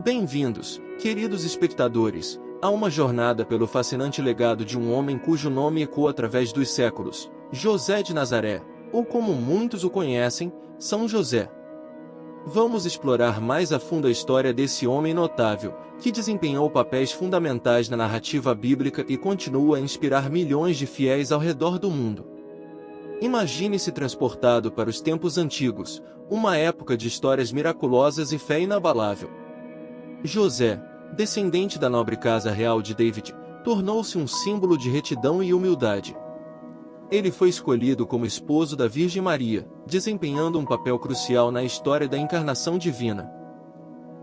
Bem-vindos, queridos espectadores, a uma jornada pelo fascinante legado de um homem cujo nome ecoa através dos séculos, José de Nazaré, ou como muitos o conhecem, São José. Vamos explorar mais a fundo a história desse homem notável, que desempenhou papéis fundamentais na narrativa bíblica e continua a inspirar milhões de fiéis ao redor do mundo. Imagine-se transportado para os tempos antigos, uma época de histórias miraculosas e fé inabalável. José, descendente da nobre casa real de David, tornou-se um símbolo de retidão e humildade. Ele foi escolhido como esposo da Virgem Maria, desempenhando um papel crucial na história da encarnação divina.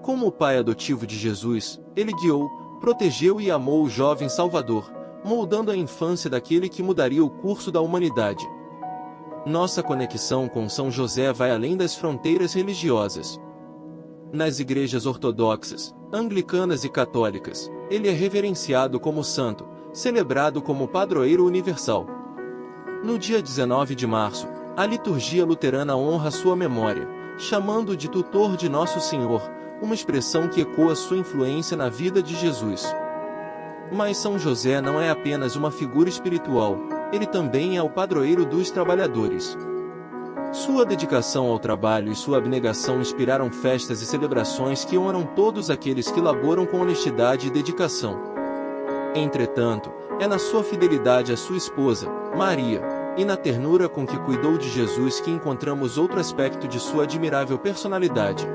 Como o pai adotivo de Jesus, ele guiou, protegeu e amou o jovem Salvador, moldando a infância daquele que mudaria o curso da humanidade. Nossa conexão com São José vai além das fronteiras religiosas. Nas igrejas ortodoxas, anglicanas e católicas, ele é reverenciado como santo, celebrado como padroeiro universal. No dia 19 de março, a liturgia luterana honra sua memória, chamando-o de tutor de Nosso Senhor, uma expressão que ecoa sua influência na vida de Jesus. Mas São José não é apenas uma figura espiritual, ele também é o padroeiro dos trabalhadores. Sua dedicação ao trabalho e sua abnegação inspiraram festas e celebrações que honram todos aqueles que laboram com honestidade e dedicação. Entretanto, é na sua fidelidade à sua esposa, Maria, e na ternura com que cuidou de Jesus que encontramos outro aspecto de sua admirável personalidade.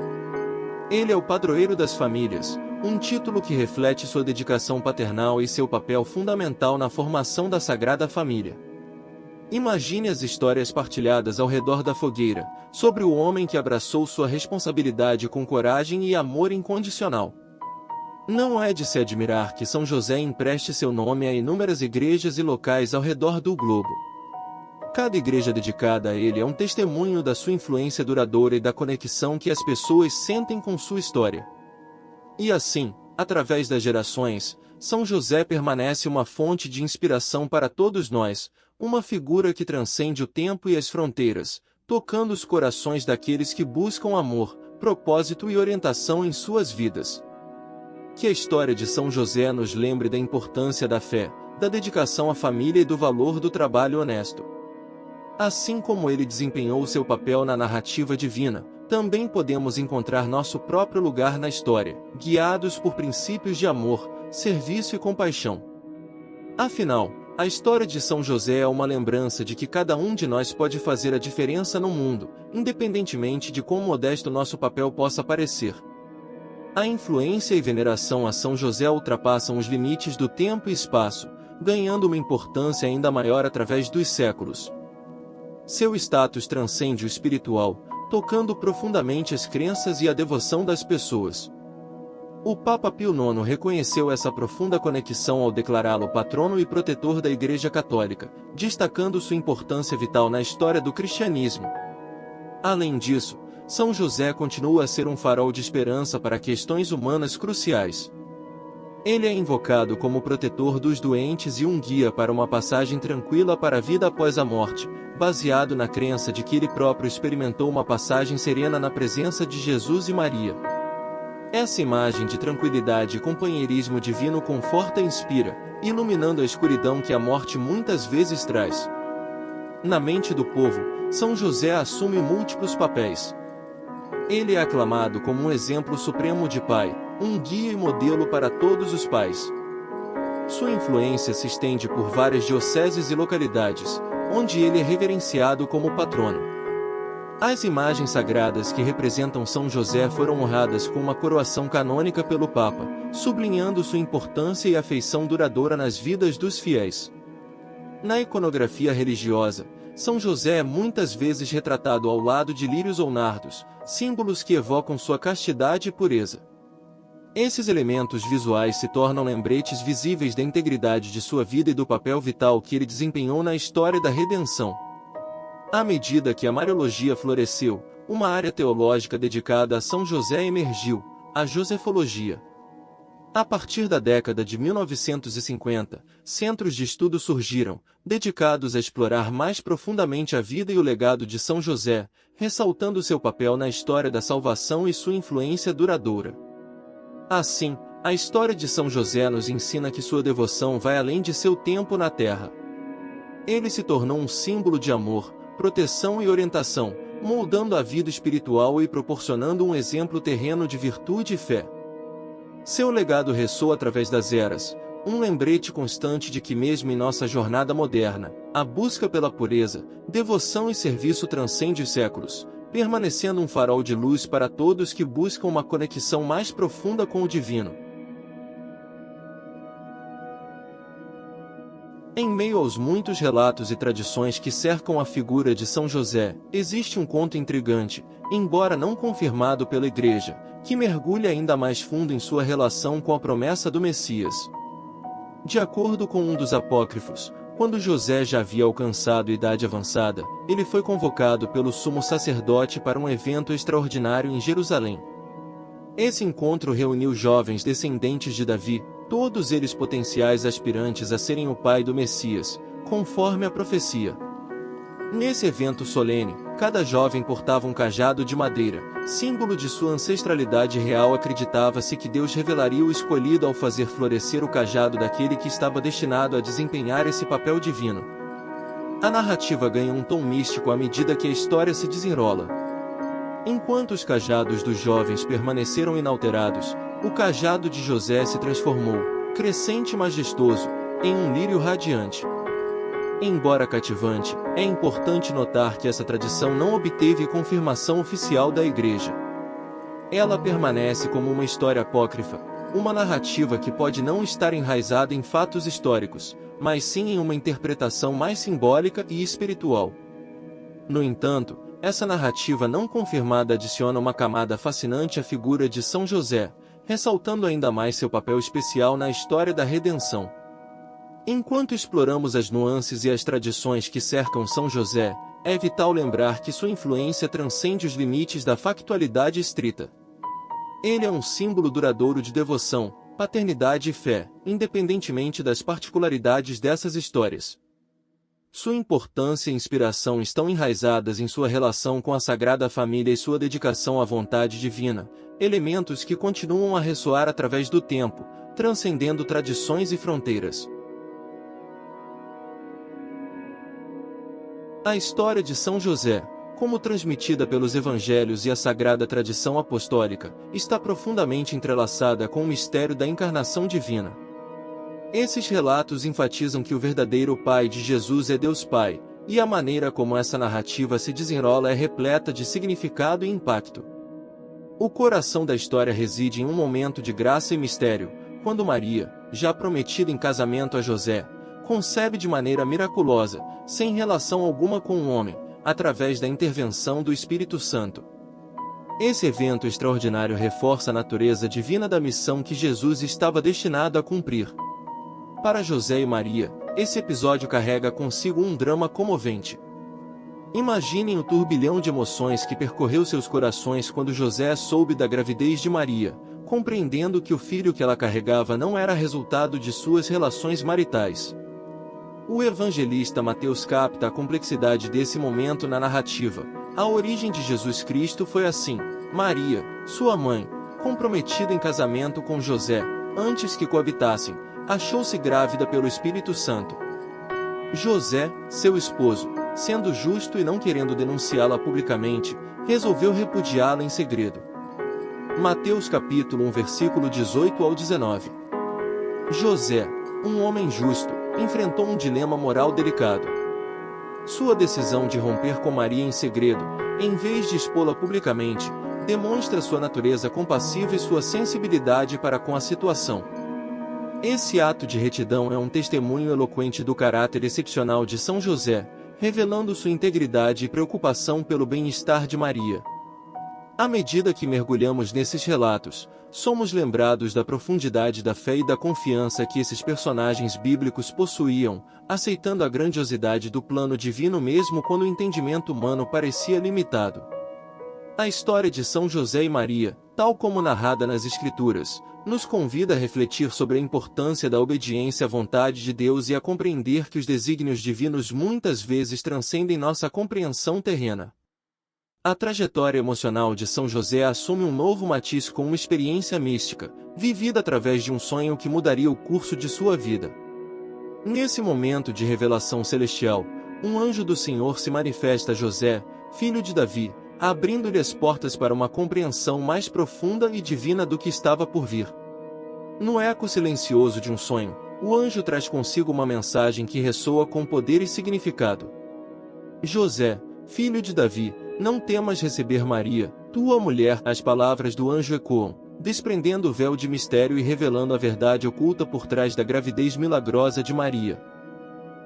Ele é o padroeiro das famílias, um título que reflete sua dedicação paternal e seu papel fundamental na formação da Sagrada Família. Imagine as histórias partilhadas ao redor da fogueira, sobre o homem que abraçou sua responsabilidade com coragem e amor incondicional. Não é de se admirar que São José empreste seu nome a inúmeras igrejas e locais ao redor do globo. Cada igreja dedicada a ele é um testemunho da sua influência duradoura e da conexão que as pessoas sentem com sua história. E assim, através das gerações, São José permanece uma fonte de inspiração para todos nós, uma figura que transcende o tempo e as fronteiras, tocando os corações daqueles que buscam amor, propósito e orientação em suas vidas. Que a história de São José nos lembre da importância da fé, da dedicação à família e do valor do trabalho honesto. Assim como ele desempenhou seu papel na narrativa divina, também podemos encontrar nosso próprio lugar na história, guiados por princípios de amor, serviço e compaixão. Afinal, a história de São José é uma lembrança de que cada um de nós pode fazer a diferença no mundo, independentemente de quão modesto nosso papel possa parecer. A influência e veneração a São José ultrapassam os limites do tempo e espaço, ganhando uma importância ainda maior através dos séculos. Seu status transcende o espiritual, tocando profundamente as crenças e a devoção das pessoas. O Papa Pio IX reconheceu essa profunda conexão ao declará-lo patrono e protetor da Igreja Católica, destacando sua importância vital na história do cristianismo. Além disso, São José continua a ser um farol de esperança para questões humanas cruciais. Ele é invocado como protetor dos doentes e um guia para uma passagem tranquila para a vida após a morte, baseado na crença de que ele próprio experimentou uma passagem serena na presença de Jesus e Maria. Essa imagem de tranquilidade e companheirismo divino conforta e inspira, iluminando a escuridão que a morte muitas vezes traz. Na mente do povo, São José assume múltiplos papéis. Ele é aclamado como um exemplo supremo de pai, um guia e modelo para todos os pais. Sua influência se estende por várias dioceses e localidades, onde ele é reverenciado como patrono. As imagens sagradas que representam São José foram honradas com uma coroação canônica pelo Papa, sublinhando sua importância e afeição duradoura nas vidas dos fiéis. Na iconografia religiosa, São José é muitas vezes retratado ao lado de lírios ou nardos, símbolos que evocam sua castidade e pureza. Esses elementos visuais se tornam lembretes visíveis da integridade de sua vida e do papel vital que ele desempenhou na história da redenção. À medida que a Mariologia floresceu, uma área teológica dedicada a São José emergiu, a Josefologia. A partir da década de 1950, centros de estudo surgiram, dedicados a explorar mais profundamente a vida e o legado de São José, ressaltando seu papel na história da salvação e sua influência duradoura. Assim, a história de São José nos ensina que sua devoção vai além de seu tempo na terra. Ele se tornou um símbolo de amor, proteção e orientação, moldando a vida espiritual e proporcionando um exemplo terreno de virtude e fé. Seu legado ressoa através das eras, um lembrete constante de que mesmo em nossa jornada moderna, a busca pela pureza, devoção e serviço transcende os séculos, permanecendo um farol de luz para todos que buscam uma conexão mais profunda com o divino. Em meio aos muitos relatos e tradições que cercam a figura de São José, existe um conto intrigante, embora não confirmado pela Igreja, que mergulha ainda mais fundo em sua relação com a promessa do Messias. De acordo com um dos apócrifos, quando José já havia alcançado idade avançada, ele foi convocado pelo sumo sacerdote para um evento extraordinário em Jerusalém. Esse encontro reuniu jovens descendentes de Davi, todos eles potenciais aspirantes a serem o pai do Messias, conforme a profecia. Nesse evento solene, cada jovem portava um cajado de madeira, símbolo de sua ancestralidade real. Acreditava-se que Deus revelaria o escolhido ao fazer florescer o cajado daquele que estava destinado a desempenhar esse papel divino. A narrativa ganha um tom místico à medida que a história se desenrola. Enquanto os cajados dos jovens permaneceram inalterados, o cajado de José se transformou, crescente e majestoso, em um lírio radiante. Embora cativante, é importante notar que essa tradição não obteve confirmação oficial da Igreja. Ela permanece como uma história apócrifa, uma narrativa que pode não estar enraizada em fatos históricos, mas sim em uma interpretação mais simbólica e espiritual. No entanto, essa narrativa não confirmada adiciona uma camada fascinante à figura de São José, ressaltando ainda mais seu papel especial na história da redenção. Enquanto exploramos as nuances e as tradições que cercam São José, é vital lembrar que sua influência transcende os limites da factualidade estrita. Ele é um símbolo duradouro de devoção, paternidade e fé, independentemente das particularidades dessas histórias. Sua importância e inspiração estão enraizadas em sua relação com a Sagrada Família e sua dedicação à vontade divina, elementos que continuam a ressoar através do tempo, transcendendo tradições e fronteiras. A história de São José, como transmitida pelos Evangelhos e a sagrada tradição apostólica, está profundamente entrelaçada com o mistério da encarnação divina. Esses relatos enfatizam que o verdadeiro Pai de Jesus é Deus Pai, e a maneira como essa narrativa se desenrola é repleta de significado e impacto. O coração da história reside em um momento de graça e mistério, quando Maria, já prometida em casamento a José, concebe de maneira miraculosa, sem relação alguma com o homem, através da intervenção do Espírito Santo. Esse evento extraordinário reforça a natureza divina da missão que Jesus estava destinado a cumprir. Para José e Maria, esse episódio carrega consigo um drama comovente. Imaginem o turbilhão de emoções que percorreu seus corações quando José soube da gravidez de Maria, compreendendo que o filho que ela carregava não era resultado de suas relações maritais. O evangelista Mateus capta a complexidade desse momento na narrativa. A origem de Jesus Cristo foi assim: Maria, sua mãe, comprometida em casamento com José, antes que coabitassem, achou-se grávida pelo Espírito Santo. José, seu esposo, sendo justo e não querendo denunciá-la publicamente, resolveu repudiá-la em segredo. Mateus capítulo 1 versículo 18 ao 19. José, um homem justo, enfrentou um dilema moral delicado. Sua decisão de romper com Maria em segredo, em vez de expô-la publicamente, demonstra sua natureza compassiva e sua sensibilidade para com a situação. Esse ato de retidão é um testemunho eloquente do caráter excepcional de São José, revelando sua integridade e preocupação pelo bem-estar de Maria. À medida que mergulhamos nesses relatos, somos lembrados da profundidade da fé e da confiança que esses personagens bíblicos possuíam, aceitando a grandiosidade do plano divino mesmo quando o entendimento humano parecia limitado. A história de São José e Maria, tal como narrada nas Escrituras, nos convida a refletir sobre a importância da obediência à vontade de Deus e a compreender que os desígnios divinos muitas vezes transcendem nossa compreensão terrena. A trajetória emocional de São José assume um novo matiz com uma experiência mística, vivida através de um sonho que mudaria o curso de sua vida. Nesse momento de revelação celestial, um anjo do Senhor se manifesta a José, filho de Davi, abrindo-lhe as portas para uma compreensão mais profunda e divina do que estava por vir. No eco silencioso de um sonho, o anjo traz consigo uma mensagem que ressoa com poder e significado. José, filho de Davi, não temas receber Maria, tua mulher. As palavras do anjo ecoam, desprendendo o véu de mistério e revelando a verdade oculta por trás da gravidez milagrosa de Maria.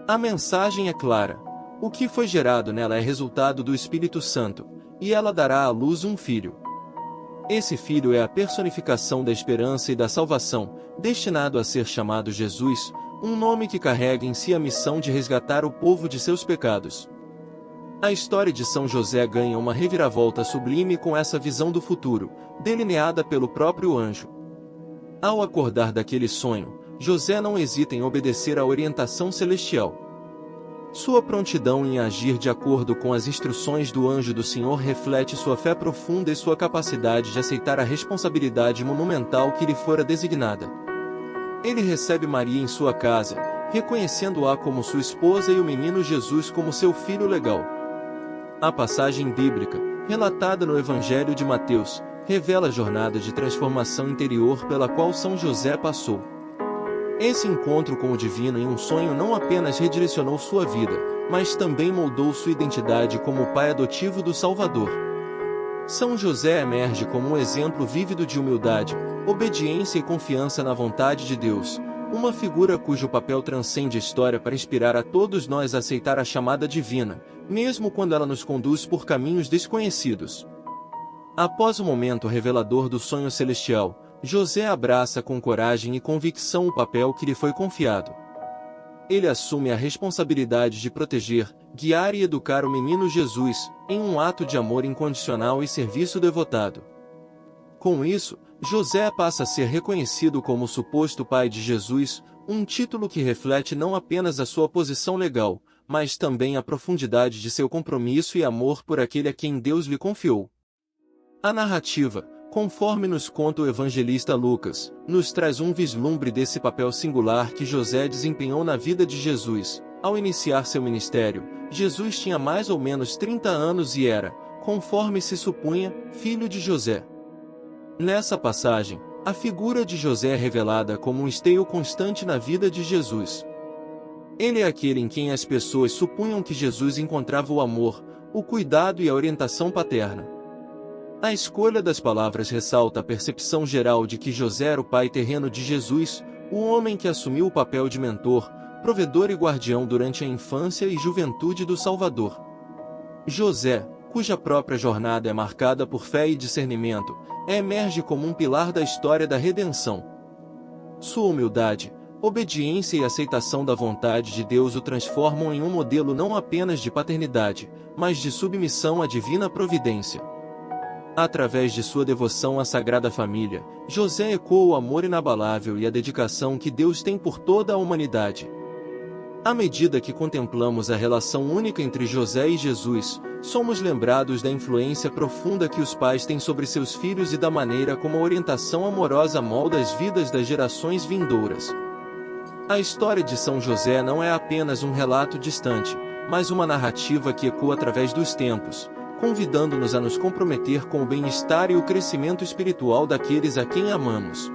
A mensagem é clara. O que foi gerado nela é resultado do Espírito Santo, e ela dará à luz um filho. Esse filho é a personificação da esperança e da salvação, destinado a ser chamado Jesus, um nome que carrega em si a missão de resgatar o povo de seus pecados. A história de São José ganha uma reviravolta sublime com essa visão do futuro, delineada pelo próprio anjo. Ao acordar daquele sonho, José não hesita em obedecer à orientação celestial. Sua prontidão em agir de acordo com as instruções do anjo do Senhor reflete sua fé profunda e sua capacidade de aceitar a responsabilidade monumental que lhe fora designada. Ele recebe Maria em sua casa, reconhecendo-a como sua esposa e o menino Jesus como seu filho legal. A passagem bíblica, relatada no Evangelho de Mateus, revela a jornada de transformação interior pela qual São José passou. Esse encontro com o divino em um sonho não apenas redirecionou sua vida, mas também moldou sua identidade como o pai adotivo do Salvador. São José emerge como um exemplo vívido de humildade, obediência e confiança na vontade de Deus, uma figura cujo papel transcende a história para inspirar a todos nós a aceitar a chamada divina, mesmo quando ela nos conduz por caminhos desconhecidos. Após o momento revelador do sonho celestial, José abraça com coragem e convicção o papel que lhe foi confiado. Ele assume a responsabilidade de proteger, guiar e educar o menino Jesus, em um ato de amor incondicional e serviço devotado. Com isso, José passa a ser reconhecido como o suposto pai de Jesus, um título que reflete não apenas a sua posição legal, mas também a profundidade de seu compromisso e amor por aquele a quem Deus lhe confiou. A narrativa, conforme nos conta o evangelista Lucas, nos traz um vislumbre desse papel singular que José desempenhou na vida de Jesus. Ao iniciar seu ministério, Jesus tinha mais ou menos 30 anos e era, conforme se supunha, filho de José. Nessa passagem, a figura de José é revelada como um esteio constante na vida de Jesus. Ele é aquele em quem as pessoas supunham que Jesus encontrava o amor, o cuidado e a orientação paterna. A escolha das palavras ressalta a percepção geral de que José era o pai terreno de Jesus, o homem que assumiu o papel de mentor, provedor e guardião durante a infância e juventude do Salvador. José, cuja própria jornada é marcada por fé e discernimento, emerge como um pilar da história da redenção. Sua humildade, obediência e aceitação da vontade de Deus o transformam em um modelo não apenas de paternidade, mas de submissão à divina providência. Através de sua devoção à Sagrada Família, José ecoa o amor inabalável e a dedicação que Deus tem por toda a humanidade. À medida que contemplamos a relação única entre José e Jesus, somos lembrados da influência profunda que os pais têm sobre seus filhos e da maneira como a orientação amorosa molda as vidas das gerações vindouras. A história de São José não é apenas um relato distante, mas uma narrativa que ecoa através dos tempos, convidando-nos a nos comprometer com o bem-estar e o crescimento espiritual daqueles a quem amamos.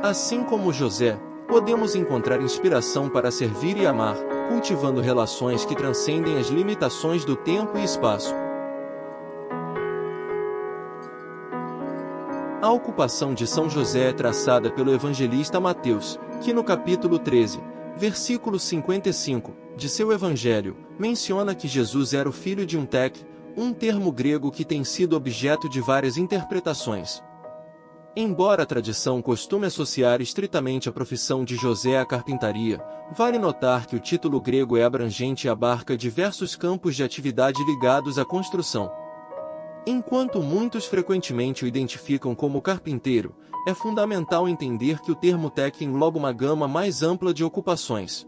Assim como José, podemos encontrar inspiração para servir e amar, cultivando relações que transcendem as limitações do tempo e espaço. A ocupação de São José é traçada pelo evangelista Mateus, que no capítulo 13, versículo 55, de seu evangelho, menciona que Jesus era o filho de um tec, um termo grego que tem sido objeto de várias interpretações. Embora a tradição costume associar estritamente a profissão de José à carpintaria, vale notar que o título grego é abrangente e abarca diversos campos de atividade ligados à construção. Enquanto muitos frequentemente o identificam como carpinteiro, é fundamental entender que o termo tec engloba uma gama mais ampla de ocupações.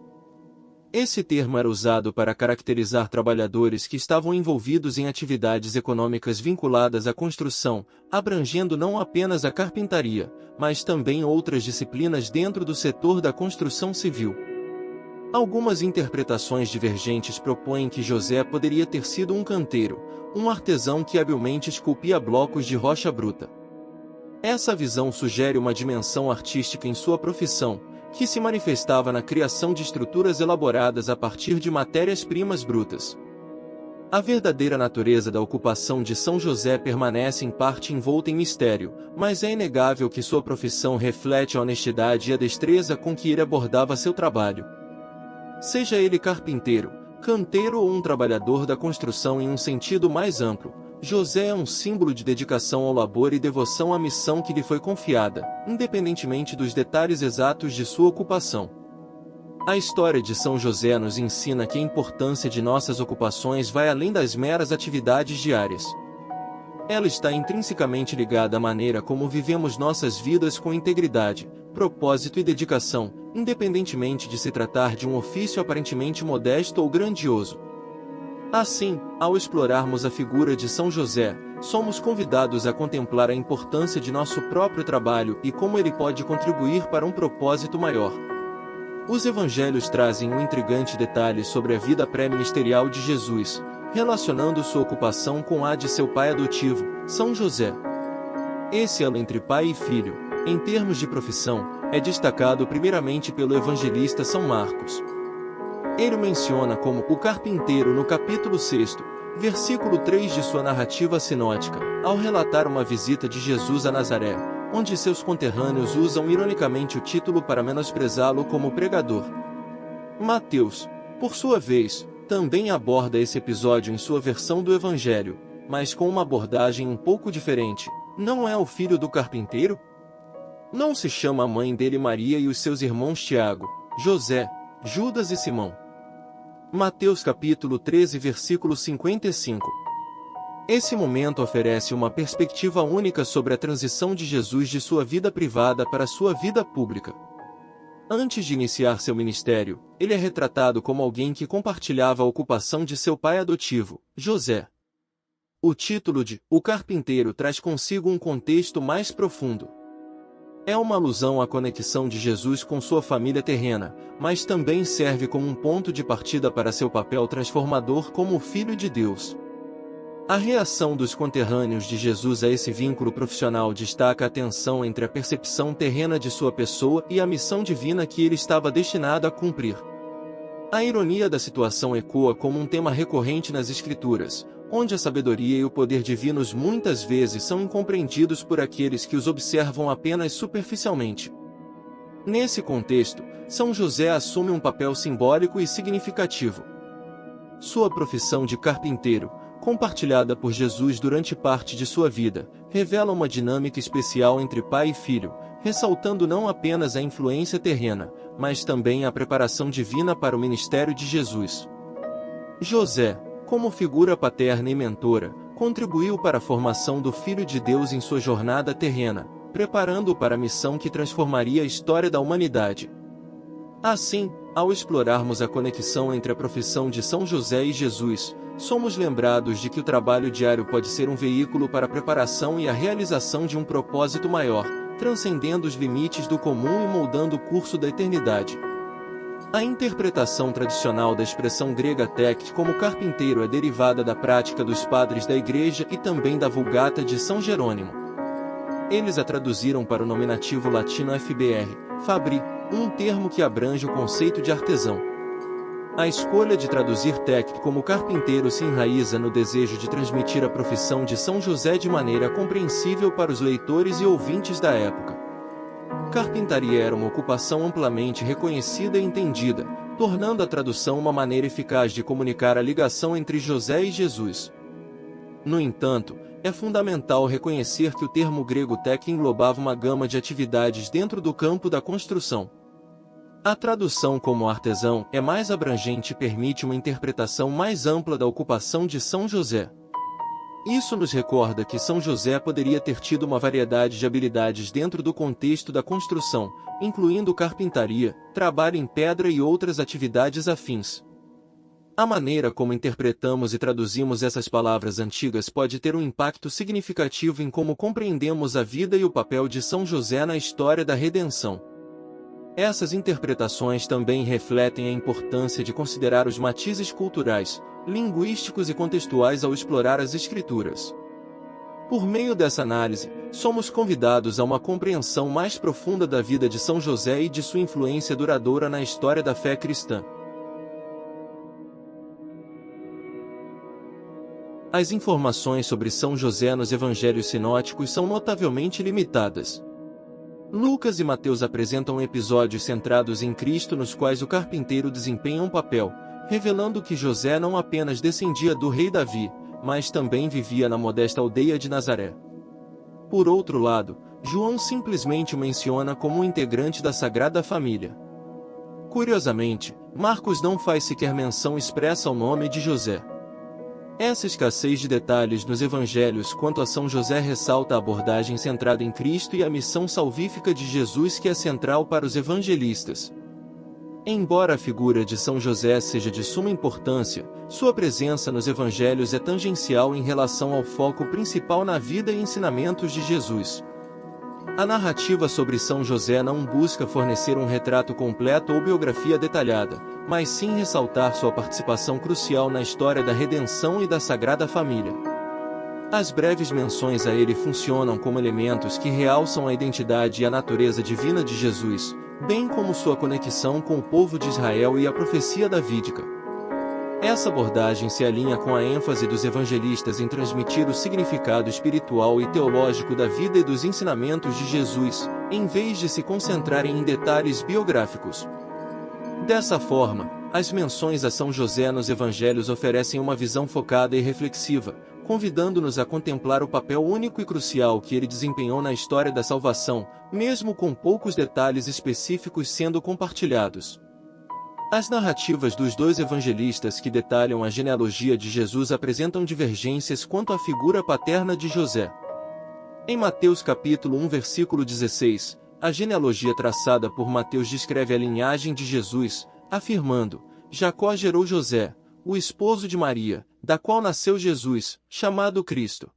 Esse termo era usado para caracterizar trabalhadores que estavam envolvidos em atividades econômicas vinculadas à construção, abrangendo não apenas a carpintaria, mas também outras disciplinas dentro do setor da construção civil. Algumas interpretações divergentes propõem que José poderia ter sido um canteiro, um artesão que habilmente esculpia blocos de rocha bruta. Essa visão sugere uma dimensão artística em sua profissão, que se manifestava na criação de estruturas elaboradas a partir de matérias-primas brutas. A verdadeira natureza da ocupação de São José permanece em parte envolta em mistério, mas é inegável que sua profissão reflete a honestidade e a destreza com que ele abordava seu trabalho. Seja ele carpinteiro, canteiro ou um trabalhador da construção em um sentido mais amplo, José é um símbolo de dedicação ao labor e devoção à missão que lhe foi confiada, independentemente dos detalhes exatos de sua ocupação. A história de São José nos ensina que a importância de nossas ocupações vai além das meras atividades diárias. Ela está intrinsecamente ligada à maneira como vivemos nossas vidas com integridade, propósito e dedicação, independentemente de se tratar de um ofício aparentemente modesto ou grandioso. Assim, ao explorarmos a figura de São José, somos convidados a contemplar a importância de nosso próprio trabalho e como ele pode contribuir para um propósito maior. Os evangelhos trazem um intrigante detalhe sobre a vida pré-ministerial de Jesus, relacionando sua ocupação com a de seu pai adotivo, São José. Esse elo entre pai e filho, em termos de profissão, é destacado primeiramente pelo evangelista São Marcos. Ele o menciona como o carpinteiro no capítulo 6, versículo 3 de sua narrativa sinótica, ao relatar uma visita de Jesus a Nazaré, onde seus conterrâneos usam ironicamente o título para menosprezá-lo como pregador. Mateus, por sua vez, também aborda esse episódio em sua versão do Evangelho, mas com uma abordagem um pouco diferente. Não é o filho do carpinteiro? Não se chama a mãe dele Maria e os seus irmãos Tiago, José, Judas e Simão? Mateus capítulo 13 versículo 55. Esse momento oferece uma perspectiva única sobre a transição de Jesus de sua vida privada para sua vida pública. Antes de iniciar seu ministério, ele é retratado como alguém que compartilhava a ocupação de seu pai adotivo, José. O título de O Carpinteiro traz consigo um contexto mais profundo. É uma alusão à conexão de Jesus com sua família terrena, mas também serve como um ponto de partida para seu papel transformador como Filho de Deus. A reação dos conterrâneos de Jesus a esse vínculo profissional destaca a tensão entre a percepção terrena de sua pessoa e a missão divina que ele estava destinado a cumprir. A ironia da situação ecoa como um tema recorrente nas Escrituras, onde a sabedoria e o poder divinos muitas vezes são incompreendidos por aqueles que os observam apenas superficialmente. Nesse contexto, São José assume um papel simbólico e significativo. Sua profissão de carpinteiro, compartilhada por Jesus durante parte de sua vida, revela uma dinâmica especial entre pai e filho, ressaltando não apenas a influência terrena, mas também a preparação divina para o ministério de Jesus. José, como figura paterna e mentora, contribuiu para a formação do Filho de Deus em sua jornada terrena, preparando-o para a missão que transformaria a história da humanidade. Assim, ao explorarmos a conexão entre a profissão de São José e Jesus, somos lembrados de que o trabalho diário pode ser um veículo para a preparação e a realização de um propósito maior, transcendendo os limites do comum e moldando o curso da eternidade. A interpretação tradicional da expressão grega tecte como carpinteiro é derivada da prática dos padres da Igreja e também da Vulgata de São Jerônimo. Eles a traduziram para o nominativo latino fbr, fabri, um termo que abrange o conceito de artesão. A escolha de traduzir tecte como carpinteiro se enraiza no desejo de transmitir a profissão de São José de maneira compreensível para os leitores e ouvintes da época. Carpintaria era uma ocupação amplamente reconhecida e entendida, tornando a tradução uma maneira eficaz de comunicar a ligação entre José e Jesus. No entanto, é fundamental reconhecer que o termo grego tec englobava uma gama de atividades dentro do campo da construção. A tradução como artesão é mais abrangente e permite uma interpretação mais ampla da ocupação de São José. Isso nos recorda que São José poderia ter tido uma variedade de habilidades dentro do contexto da construção, incluindo carpintaria, trabalho em pedra e outras atividades afins. A maneira como interpretamos e traduzimos essas palavras antigas pode ter um impacto significativo em como compreendemos a vida e o papel de São José na história da redenção. Essas interpretações também refletem a importância de considerar os matizes culturais, linguísticos e contextuais ao explorar as Escrituras. Por meio dessa análise, somos convidados a uma compreensão mais profunda da vida de São José e de sua influência duradoura na história da fé cristã. As informações sobre São José nos evangelhos sinóticos são notavelmente limitadas. Lucas e Mateus apresentam episódios centrados em Cristo nos quais o carpinteiro desempenha um papel, revelando que José não apenas descendia do rei Davi, mas também vivia na modesta aldeia de Nazaré. Por outro lado, João simplesmente o menciona como um integrante da Sagrada Família. Curiosamente, Marcos não faz sequer menção expressa ao nome de José. Essa escassez de detalhes nos evangelhos quanto a São José ressalta a abordagem centrada em Cristo e a missão salvífica de Jesus que é central para os evangelistas. Embora a figura de São José seja de suma importância, sua presença nos evangelhos é tangencial em relação ao foco principal na vida e ensinamentos de Jesus. A narrativa sobre São José não busca fornecer um retrato completo ou biografia detalhada, mas sim ressaltar sua participação crucial na história da redenção e da Sagrada Família. As breves menções a ele funcionam como elementos que realçam a identidade e a natureza divina de Jesus, bem como sua conexão com o povo de Israel e a profecia davídica. Essa abordagem se alinha com a ênfase dos evangelistas em transmitir o significado espiritual e teológico da vida e dos ensinamentos de Jesus, em vez de se concentrarem em detalhes biográficos. Dessa forma, as menções a São José nos evangelhos oferecem uma visão focada e reflexiva, convidando-nos a contemplar o papel único e crucial que ele desempenhou na história da salvação, mesmo com poucos detalhes específicos sendo compartilhados. As narrativas dos dois evangelistas que detalham a genealogia de Jesus apresentam divergências quanto à figura paterna de José. Em Mateus capítulo 1 versículo 16, a genealogia traçada por Mateus descreve a linhagem de Jesus, afirmando: Jacó gerou José, o esposo de Maria, da qual nasceu Jesus, chamado Cristo.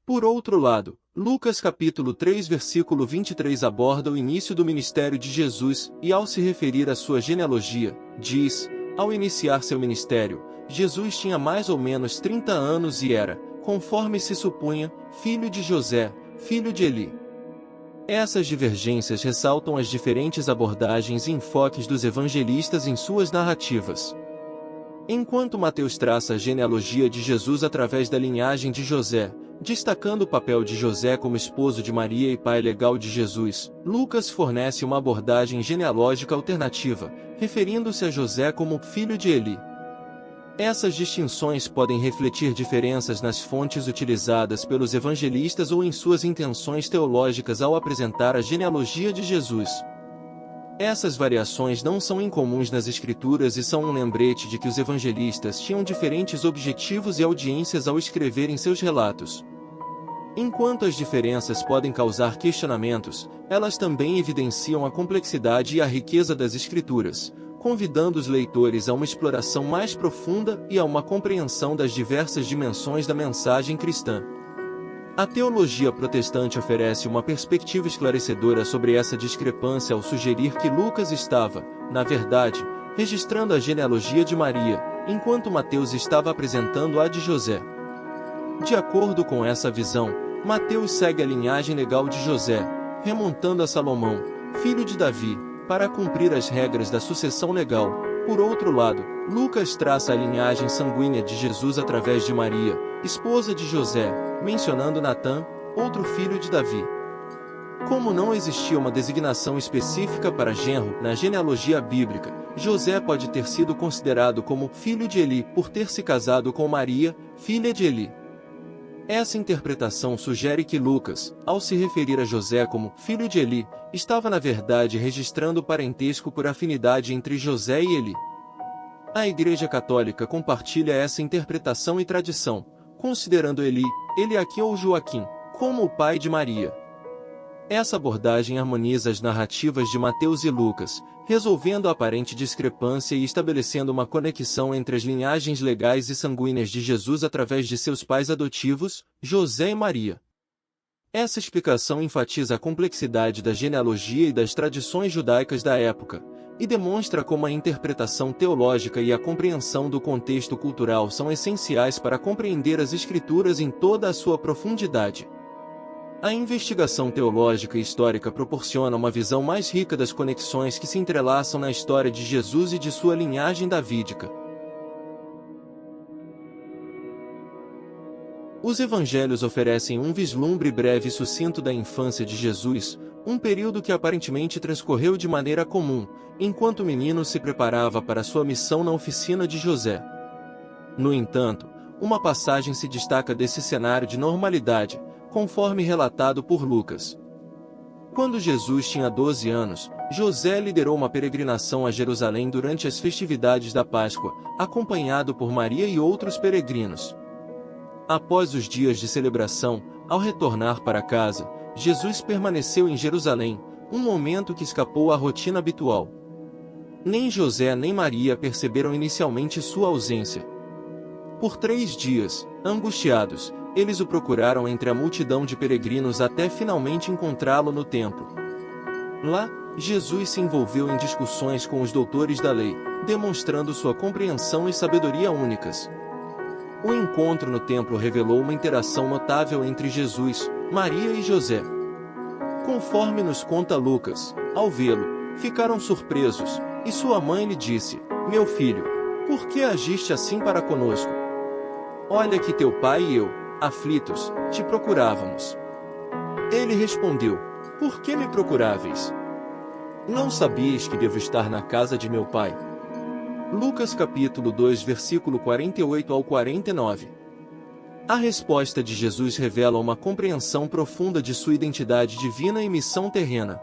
Por outro lado, Lucas capítulo 3 versículo 23 aborda o início do ministério de Jesus e ao se referir à sua genealogia, diz: ao iniciar seu ministério, Jesus tinha mais ou menos 30 anos e era, conforme se supunha, filho de José, filho de Eli. Essas divergências ressaltam as diferentes abordagens e enfoques dos evangelistas em suas narrativas. Enquanto Mateus traça a genealogia de Jesus através da linhagem de José, destacando o papel de José como esposo de Maria e pai legal de Jesus, Lucas fornece uma abordagem genealógica alternativa, referindo-se a José como filho de Eli. Essas distinções podem refletir diferenças nas fontes utilizadas pelos evangelistas ou em suas intenções teológicas ao apresentar a genealogia de Jesus. Essas variações não são incomuns nas Escrituras e são um lembrete de que os evangelistas tinham diferentes objetivos e audiências ao escreverem seus relatos. Enquanto as diferenças podem causar questionamentos, elas também evidenciam a complexidade e a riqueza das Escrituras, convidando os leitores a uma exploração mais profunda e a uma compreensão das diversas dimensões da mensagem cristã. A teologia protestante oferece uma perspectiva esclarecedora sobre essa discrepância ao sugerir que Lucas estava, na verdade, registrando a genealogia de Maria, enquanto Mateus estava apresentando a de José. De acordo com essa visão, Mateus segue a linhagem legal de José, remontando a Salomão, filho de Davi, para cumprir as regras da sucessão legal. Por outro lado, Lucas traça a linhagem sanguínea de Jesus através de Maria, esposa de José, mencionando Natã, outro filho de Davi. Como não existia uma designação específica para genro na genealogia bíblica, José pode ter sido considerado como filho de Eli por ter se casado com Maria, filha de Eli. Essa interpretação sugere que Lucas, ao se referir a José como filho de Eli, estava na verdade registrando o parentesco por afinidade entre José e Eli. A Igreja Católica compartilha essa interpretação e tradição, considerando Eli, Eliaquim ou Joaquim, como o pai de Maria. Essa abordagem harmoniza as narrativas de Mateus e Lucas, resolvendo a aparente discrepância e estabelecendo uma conexão entre as linhagens legais e sanguíneas de Jesus através de seus pais adotivos, José e Maria. Essa explicação enfatiza a complexidade da genealogia e das tradições judaicas da época, e demonstra como a interpretação teológica e a compreensão do contexto cultural são essenciais para compreender as Escrituras em toda a sua profundidade. A investigação teológica e histórica proporciona uma visão mais rica das conexões que se entrelaçam na história de Jesus e de sua linhagem davídica. Os evangelhos oferecem um vislumbre breve e sucinto da infância de Jesus, um período que aparentemente transcorreu de maneira comum, enquanto o menino se preparava para sua missão na oficina de José. No entanto, uma passagem se destaca desse cenário de normalidade, conforme relatado por Lucas. Quando Jesus tinha 12 anos, José liderou uma peregrinação a Jerusalém durante as festividades da Páscoa, acompanhado por Maria e outros peregrinos. Após os dias de celebração, ao retornar para casa, Jesus permaneceu em Jerusalém, um momento que escapou à rotina habitual. Nem José nem Maria perceberam inicialmente sua ausência. Por 3 dias, angustiados, eles o procuraram entre a multidão de peregrinos até finalmente encontrá-lo no templo. Lá, Jesus se envolveu em discussões com os doutores da lei, demonstrando sua compreensão e sabedoria únicas. O encontro no templo revelou uma interação notável entre Jesus, Maria e José. Conforme nos conta Lucas, ao vê-lo, ficaram surpresos, e sua mãe lhe disse: "Meu filho, por que agiste assim para conosco? Olha que teu pai e eu, aflitos, te procurávamos." Ele respondeu: "Por que me procuráveis? Não sabíeis que devo estar na casa de meu pai?" Lucas capítulo 2 versículo 48 ao 49. A resposta de Jesus revela uma compreensão profunda de sua identidade divina e missão terrena.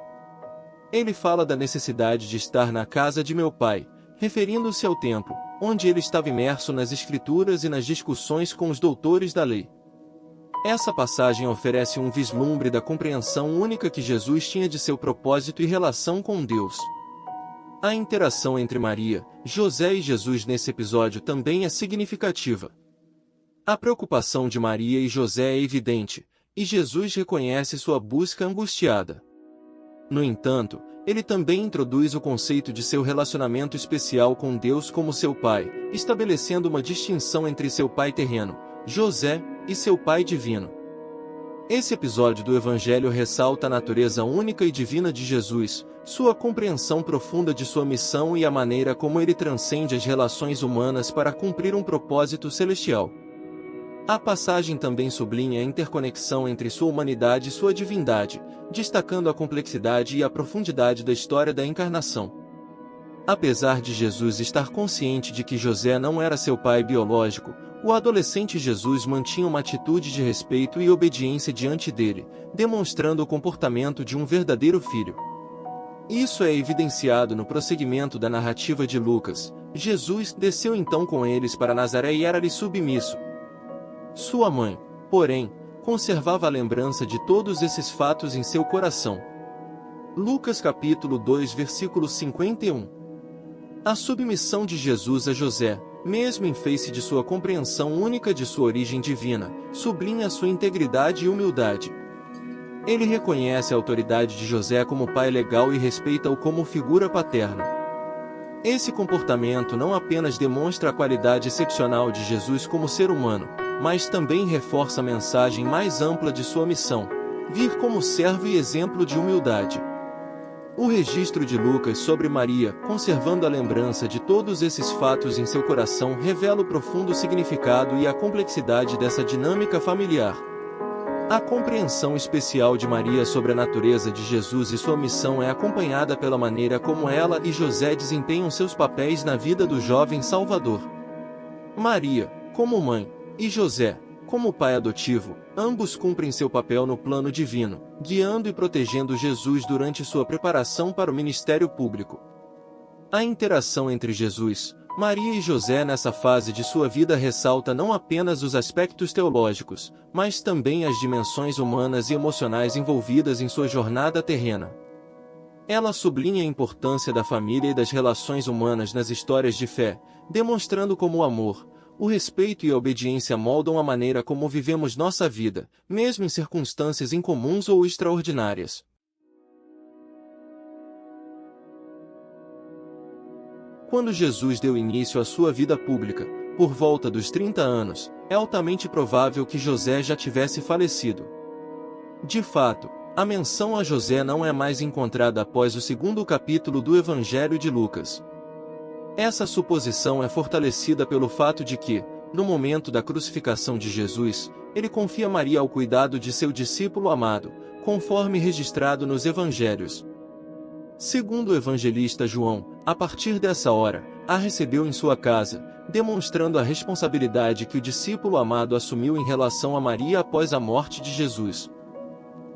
Ele fala da necessidade de estar na casa de meu pai, referindo-se ao templo, onde ele estava imerso nas Escrituras e nas discussões com os doutores da lei. Essa passagem oferece um vislumbre da compreensão única que Jesus tinha de seu propósito e relação com Deus. A interação entre Maria, José e Jesus nesse episódio também é significativa. A preocupação de Maria e José é evidente, e Jesus reconhece sua busca angustiada. No entanto, ele também introduz o conceito de seu relacionamento especial com Deus como seu pai, estabelecendo uma distinção entre seu pai terreno, José, e seu pai divino. Esse episódio do Evangelho ressalta a natureza única e divina de Jesus, sua compreensão profunda de sua missão e a maneira como ele transcende as relações humanas para cumprir um propósito celestial. A passagem também sublinha a interconexão entre sua humanidade e sua divindade, destacando a complexidade e a profundidade da história da encarnação. Apesar de Jesus estar consciente de que José não era seu pai biológico, o adolescente Jesus mantinha uma atitude de respeito e obediência diante dele, demonstrando o comportamento de um verdadeiro filho. Isso é evidenciado no prosseguimento da narrativa de Lucas. Jesus desceu então com eles para Nazaré e era-lhe submisso. Sua mãe, porém, conservava a lembrança de todos esses fatos em seu coração. Lucas capítulo 2 versículo 51. A submissão de Jesus a José, mesmo em face de sua compreensão única de sua origem divina, sublinha sua integridade e humildade. Ele reconhece a autoridade de José como pai legal e respeita-o como figura paterna. Esse comportamento não apenas demonstra a qualidade excepcional de Jesus como ser humano, mas também reforça a mensagem mais ampla de sua missão: vir como servo e exemplo de humildade. O registro de Lucas sobre Maria, conservando a lembrança de todos esses fatos em seu coração, revela o profundo significado e a complexidade dessa dinâmica familiar. A compreensão especial de Maria sobre a natureza de Jesus e sua missão é acompanhada pela maneira como ela e José desempenham seus papéis na vida do jovem Salvador. Maria, como mãe, e José, como pai adotivo, ambos cumprem seu papel no plano divino, guiando e protegendo Jesus durante sua preparação para o ministério público. A interação entre Jesus, Maria e José nessa fase de sua vida ressalta não apenas os aspectos teológicos, mas também as dimensões humanas e emocionais envolvidas em sua jornada terrena. Ela sublinha a importância da família e das relações humanas nas histórias de fé, demonstrando como o amor, o respeito e a obediência moldam a maneira como vivemos nossa vida, mesmo em circunstâncias incomuns ou extraordinárias. Quando Jesus deu início à sua vida pública, por volta dos 30 anos, é altamente provável que José já tivesse falecido. De fato, a menção a José não é mais encontrada após o segundo capítulo do Evangelho de Lucas. Essa suposição é fortalecida pelo fato de que, no momento da crucificação de Jesus, ele confia Maria ao cuidado de seu discípulo amado, conforme registrado nos Evangelhos. Segundo o evangelista João, a partir dessa hora, a recebeu em sua casa, demonstrando a responsabilidade que o discípulo amado assumiu em relação a Maria após a morte de Jesus.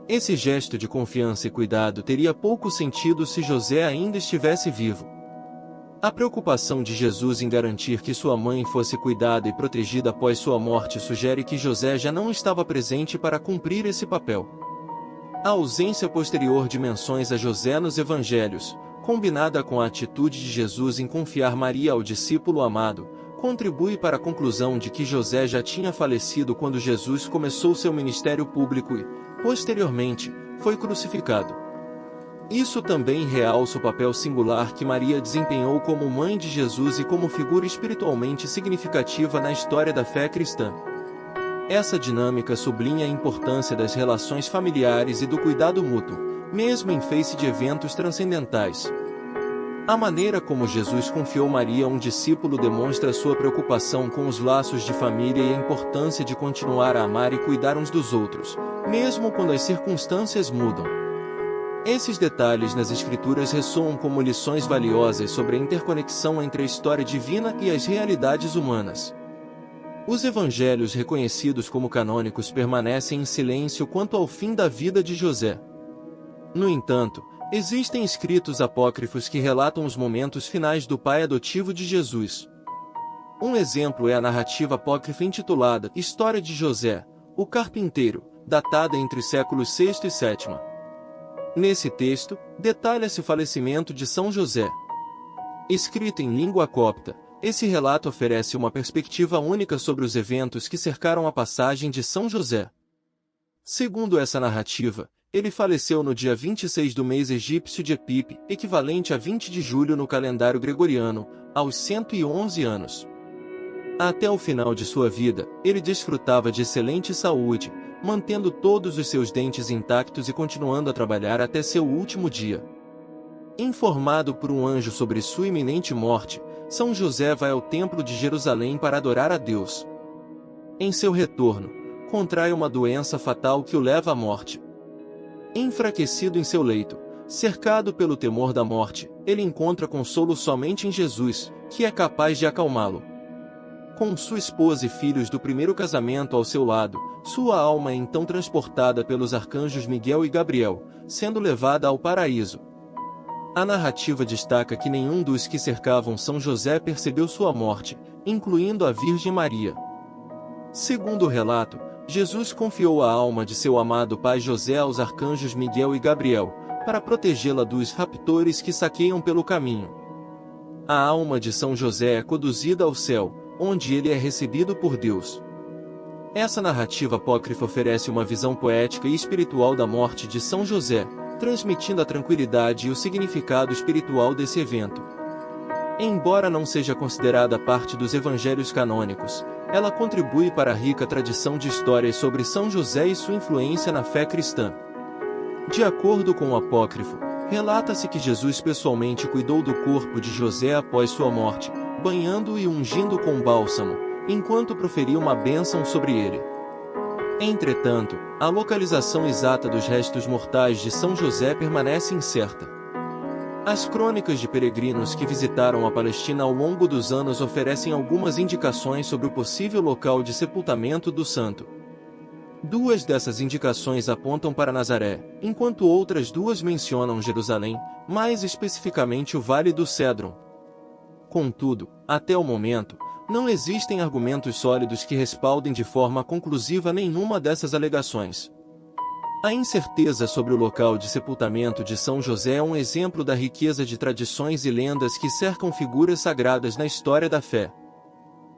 Esse gesto de confiança e cuidado teria pouco sentido se José ainda estivesse vivo. A preocupação de Jesus em garantir que sua mãe fosse cuidada e protegida após sua morte sugere que José já não estava presente para cumprir esse papel. A ausência posterior de menções a José nos Evangelhos, combinada com a atitude de Jesus em confiar Maria ao discípulo amado, contribui para a conclusão de que José já tinha falecido quando Jesus começou seu ministério público e, posteriormente, foi crucificado. Isso também realça o papel singular que Maria desempenhou como mãe de Jesus e como figura espiritualmente significativa na história da fé cristã. Essa dinâmica sublinha a importância das relações familiares e do cuidado mútuo, mesmo em face de eventos transcendentais. A maneira como Jesus confiou Maria a um discípulo demonstra sua preocupação com os laços de família e a importância de continuar a amar e cuidar uns dos outros, mesmo quando as circunstâncias mudam. Esses detalhes nas Escrituras ressoam como lições valiosas sobre a interconexão entre a história divina e as realidades humanas. Os evangelhos reconhecidos como canônicos permanecem em silêncio quanto ao fim da vida de José. No entanto, existem escritos apócrifos que relatam os momentos finais do pai adotivo de Jesus. Um exemplo é a narrativa apócrifa intitulada História de José, o Carpinteiro, datada entre os séculos VI e VII. Nesse texto, detalha-se o falecimento de São José. Escrito em língua copta, esse relato oferece uma perspectiva única sobre os eventos que cercaram a passagem de São José. Segundo essa narrativa, ele faleceu no dia 26 do mês egípcio de Epip, equivalente a 20 de julho no calendário gregoriano, aos 111 anos. Até o final de sua vida, ele desfrutava de excelente saúde, mantendo todos os seus dentes intactos e continuando a trabalhar até seu último dia. Informado por um anjo sobre sua iminente morte, São José vai ao Templo de Jerusalém para adorar a Deus. Em seu retorno, contrai uma doença fatal que o leva à morte. Enfraquecido em seu leito, cercado pelo temor da morte, ele encontra consolo somente em Jesus, que é capaz de acalmá-lo. Com sua esposa e filhos do primeiro casamento ao seu lado, sua alma é então transportada pelos arcanjos Miguel e Gabriel, sendo levada ao paraíso. A narrativa destaca que nenhum dos que cercavam São José percebeu sua morte, incluindo a Virgem Maria. Segundo o relato, Jesus confiou a alma de seu amado pai José aos arcanjos Miguel e Gabriel, para protegê-la dos raptores que saqueiam pelo caminho. A alma de São José é conduzida ao céu, onde ele é recebido por Deus. Essa narrativa apócrifa oferece uma visão poética e espiritual da morte de São José, transmitindo a tranquilidade e o significado espiritual desse evento. Embora não seja considerada parte dos evangelhos canônicos, ela contribui para a rica tradição de histórias sobre São José e sua influência na fé cristã. De acordo com o apócrifo, relata-se que Jesus pessoalmente cuidou do corpo de José após sua morte, banhando-o e ungindo com bálsamo, enquanto proferia uma bênção sobre ele. Entretanto, a localização exata dos restos mortais de São José permanece incerta. As crônicas de peregrinos que visitaram a Palestina ao longo dos anos oferecem algumas indicações sobre o possível local de sepultamento do santo. Duas dessas indicações apontam para Nazaré, enquanto outras duas mencionam Jerusalém, mais especificamente o Vale do Cédron. Contudo, até o momento, não existem argumentos sólidos que respaldem de forma conclusiva nenhuma dessas alegações. A incerteza sobre o local de sepultamento de São José é um exemplo da riqueza de tradições e lendas que cercam figuras sagradas na história da fé.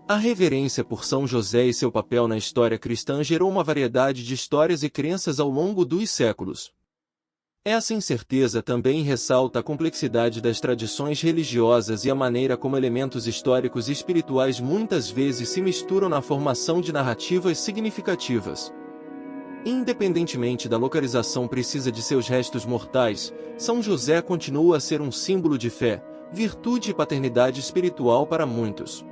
A reverência por São José e seu papel na história cristã gerou uma variedade de histórias e crenças ao longo dos séculos. Essa incerteza também ressalta a complexidade das tradições religiosas e a maneira como elementos históricos e espirituais muitas vezes se misturam na formação de narrativas significativas. Independentemente da localização precisa de seus restos mortais, São José continua a ser um símbolo de fé, virtude e paternidade espiritual para muitos.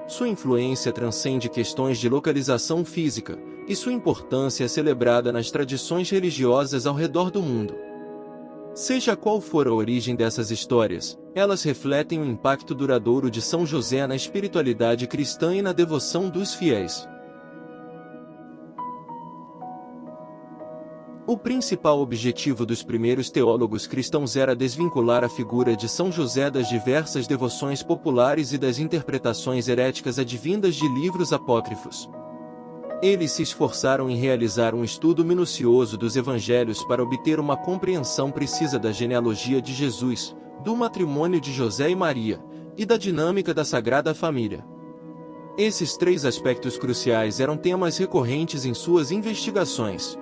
Sua influência transcende questões de localização física, e sua importância é celebrada nas tradições religiosas ao redor do mundo. Seja qual for a origem dessas histórias, elas refletem o impacto duradouro de São José na espiritualidade cristã e na devoção dos fiéis. O principal objetivo dos primeiros teólogos cristãos era desvincular a figura de São José das diversas devoções populares e das interpretações heréticas advindas de livros apócrifos. Eles se esforçaram em realizar um estudo minucioso dos evangelhos para obter uma compreensão precisa da genealogia de Jesus, do matrimônio de José e Maria, e da dinâmica da Sagrada Família. Esses três aspectos cruciais eram temas recorrentes em suas investigações.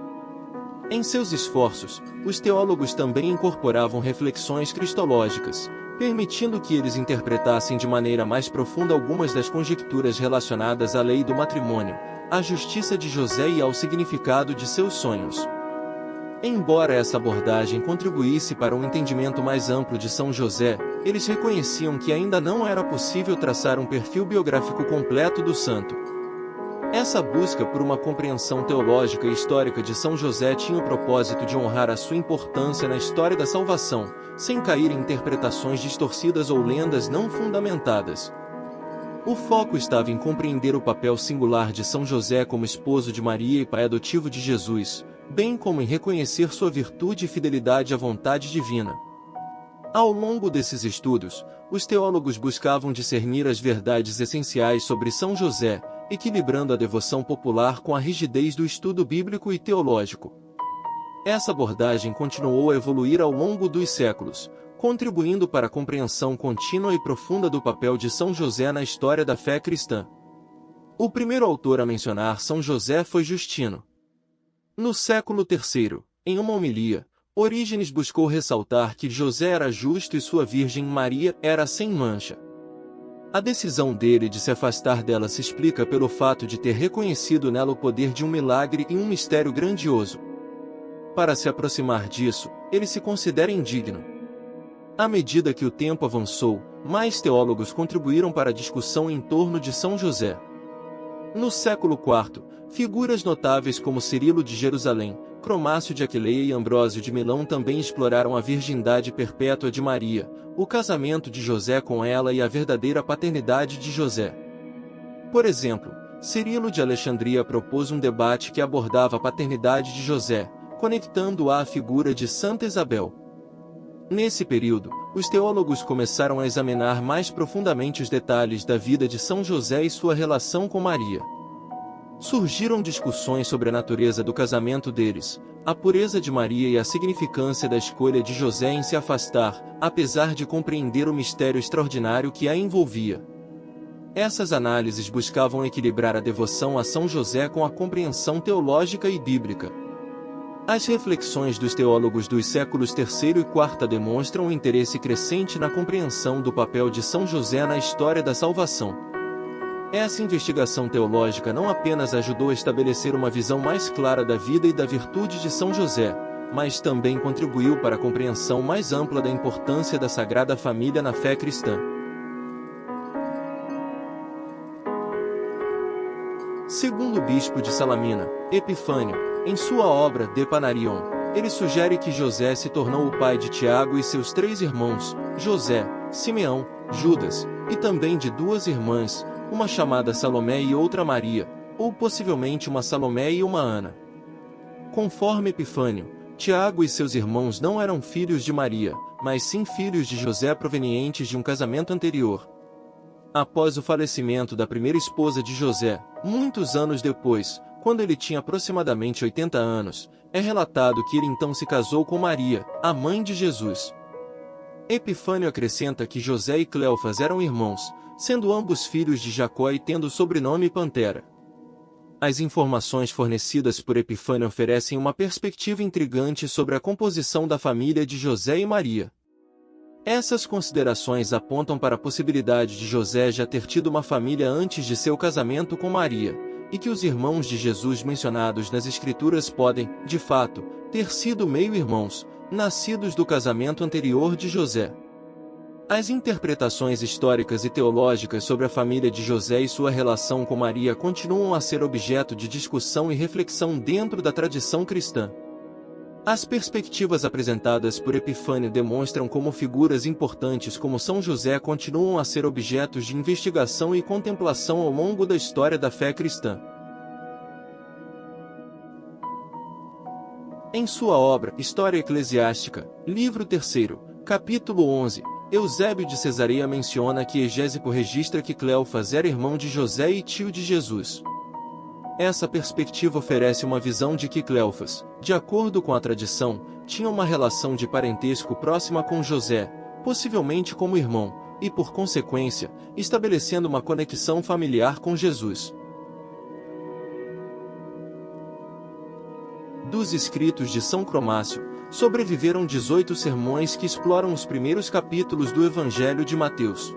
Em seus esforços, os teólogos também incorporavam reflexões cristológicas, permitindo que eles interpretassem de maneira mais profunda algumas das conjecturas relacionadas à lei do matrimônio, à justiça de José e ao significado de seus sonhos. Embora essa abordagem contribuísse para um entendimento mais amplo de São José, eles reconheciam que ainda não era possível traçar um perfil biográfico completo do santo. Essa busca por uma compreensão teológica e histórica de São José tinha o propósito de honrar a sua importância na história da salvação, sem cair em interpretações distorcidas ou lendas não fundamentadas. O foco estava em compreender o papel singular de São José como esposo de Maria e pai adotivo de Jesus, bem como em reconhecer sua virtude e fidelidade à vontade divina. Ao longo desses estudos, os teólogos buscavam discernir as verdades essenciais sobre São José, equilibrando a devoção popular com a rigidez do estudo bíblico e teológico. Essa abordagem continuou a evoluir ao longo dos séculos, contribuindo para a compreensão contínua e profunda do papel de São José na história da fé cristã. O primeiro autor a mencionar São José foi Justino. No século III, em uma homilia, Orígenes buscou ressaltar que José era justo e sua Virgem Maria era sem mancha. A decisão dele de se afastar dela se explica pelo fato de ter reconhecido nela o poder de um milagre e um mistério grandioso. Para se aproximar disso, ele se considera indigno. À medida que o tempo avançou, mais teólogos contribuíram para a discussão em torno de São José. No século IV, figuras notáveis como Cirilo de Jerusalém, Cromácio de Aquileia e Ambrósio de Milão também exploraram a virgindade perpétua de Maria, o casamento de José com ela e a verdadeira paternidade de José. Por exemplo, Cirilo de Alexandria propôs um debate que abordava a paternidade de José, conectando-a à figura de Santa Isabel. Nesse período, os teólogos começaram a examinar mais profundamente os detalhes da vida de São José e sua relação com Maria. Surgiram discussões sobre a natureza do casamento deles, a pureza de Maria e a significância da escolha de José em se afastar, apesar de compreender o mistério extraordinário que a envolvia. Essas análises buscavam equilibrar a devoção a São José com a compreensão teológica e bíblica. As reflexões dos teólogos dos séculos III e IV demonstram um interesse crescente na compreensão do papel de São José na história da salvação. Essa investigação teológica não apenas ajudou a estabelecer uma visão mais clara da vida e da virtude de São José, mas também contribuiu para a compreensão mais ampla da importância da Sagrada Família na fé cristã. Segundo o bispo de Salamina, Epifânio, em sua obra De Panarion, ele sugere que José se tornou o pai de Tiago e seus 3 irmãos, José, Simeão, Judas, e também de 2 irmãs, uma chamada Salomé e outra Maria, ou possivelmente uma Salomé e uma Ana. Conforme Epifânio, Tiago e seus irmãos não eram filhos de Maria, mas sim filhos de José provenientes de um casamento anterior. Após o falecimento da primeira esposa de José, muitos anos depois, quando ele tinha aproximadamente 80 anos, é relatado que ele então se casou com Maria, a mãe de Jesus. Epifânio acrescenta que José e Cleofas eram irmãos, sendo ambos filhos de Jacó e tendo o sobrenome Pantera. As informações fornecidas por Epifânio oferecem uma perspectiva intrigante sobre a composição da família de José e Maria. Essas considerações apontam para a possibilidade de José já ter tido uma família antes de seu casamento com Maria, e que os irmãos de Jesus mencionados nas Escrituras podem, de fato, ter sido meio-irmãos, nascidos do casamento anterior de José. As interpretações históricas e teológicas sobre a família de José e sua relação com Maria continuam a ser objeto de discussão e reflexão dentro da tradição cristã. As perspectivas apresentadas por Epifânio demonstram como figuras importantes como São José continuam a ser objetos de investigação e contemplação ao longo da história da fé cristã. Em sua obra História Eclesiástica, livro 3, capítulo 11, Eusébio de Cesareia menciona que Egésipo registra que Cleofas era irmão de José e tio de Jesus. Essa perspectiva oferece uma visão de que Cleofas, de acordo com a tradição, tinha uma relação de parentesco próxima com José, possivelmente como irmão, e por consequência, estabelecendo uma conexão familiar com Jesus. Dos escritos de São Cromácio, sobreviveram 18 sermões que exploram os primeiros capítulos do Evangelho de Mateus.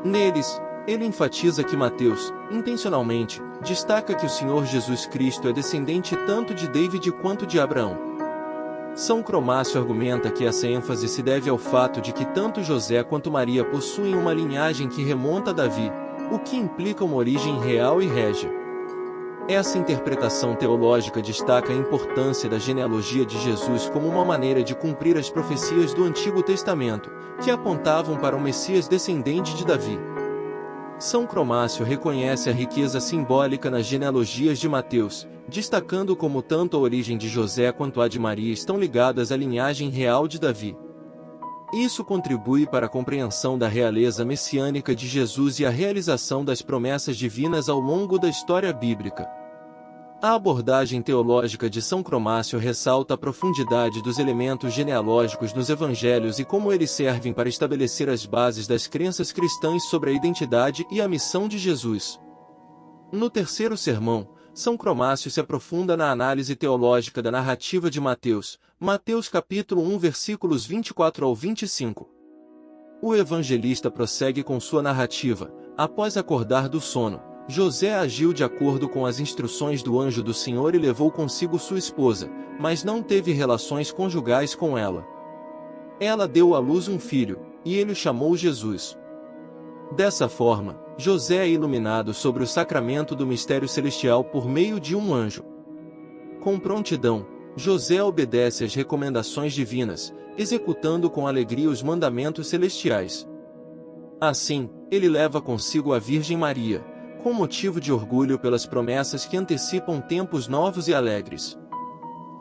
Neles, ele enfatiza que Mateus, intencionalmente, destaca que o Senhor Jesus Cristo é descendente tanto de David quanto de Abraão. São Cromácio argumenta que essa ênfase se deve ao fato de que tanto José quanto Maria possuem uma linhagem que remonta a Davi, o que implica uma origem real e régia. Essa interpretação teológica destaca a importância da genealogia de Jesus como uma maneira de cumprir as profecias do Antigo Testamento, que apontavam para o Messias descendente de Davi. São Cromácio reconhece a riqueza simbólica nas genealogias de Mateus, destacando como tanto a origem de José quanto a de Maria estão ligadas à linhagem real de Davi. Isso contribui para a compreensão da realeza messiânica de Jesus e a realização das promessas divinas ao longo da história bíblica. A abordagem teológica de São Cromácio ressalta a profundidade dos elementos genealógicos nos evangelhos e como eles servem para estabelecer as bases das crenças cristãs sobre a identidade e a missão de Jesus. No terceiro sermão, São Cromácio se aprofunda na análise teológica da narrativa de Mateus, Mateus capítulo 1 versículos 24 ao 25. O evangelista prossegue com sua narrativa. Após acordar do sono, José agiu de acordo com as instruções do anjo do Senhor e levou consigo sua esposa, mas não teve relações conjugais com ela. Ela deu à luz um filho, e ele o chamou Jesus. Dessa forma, José é iluminado sobre o sacramento do mistério celestial por meio de um anjo. Com prontidão, José obedece às recomendações divinas, executando com alegria os mandamentos celestiais. Assim, ele leva consigo a Virgem Maria, com motivo de orgulho pelas promessas que antecipam tempos novos e alegres.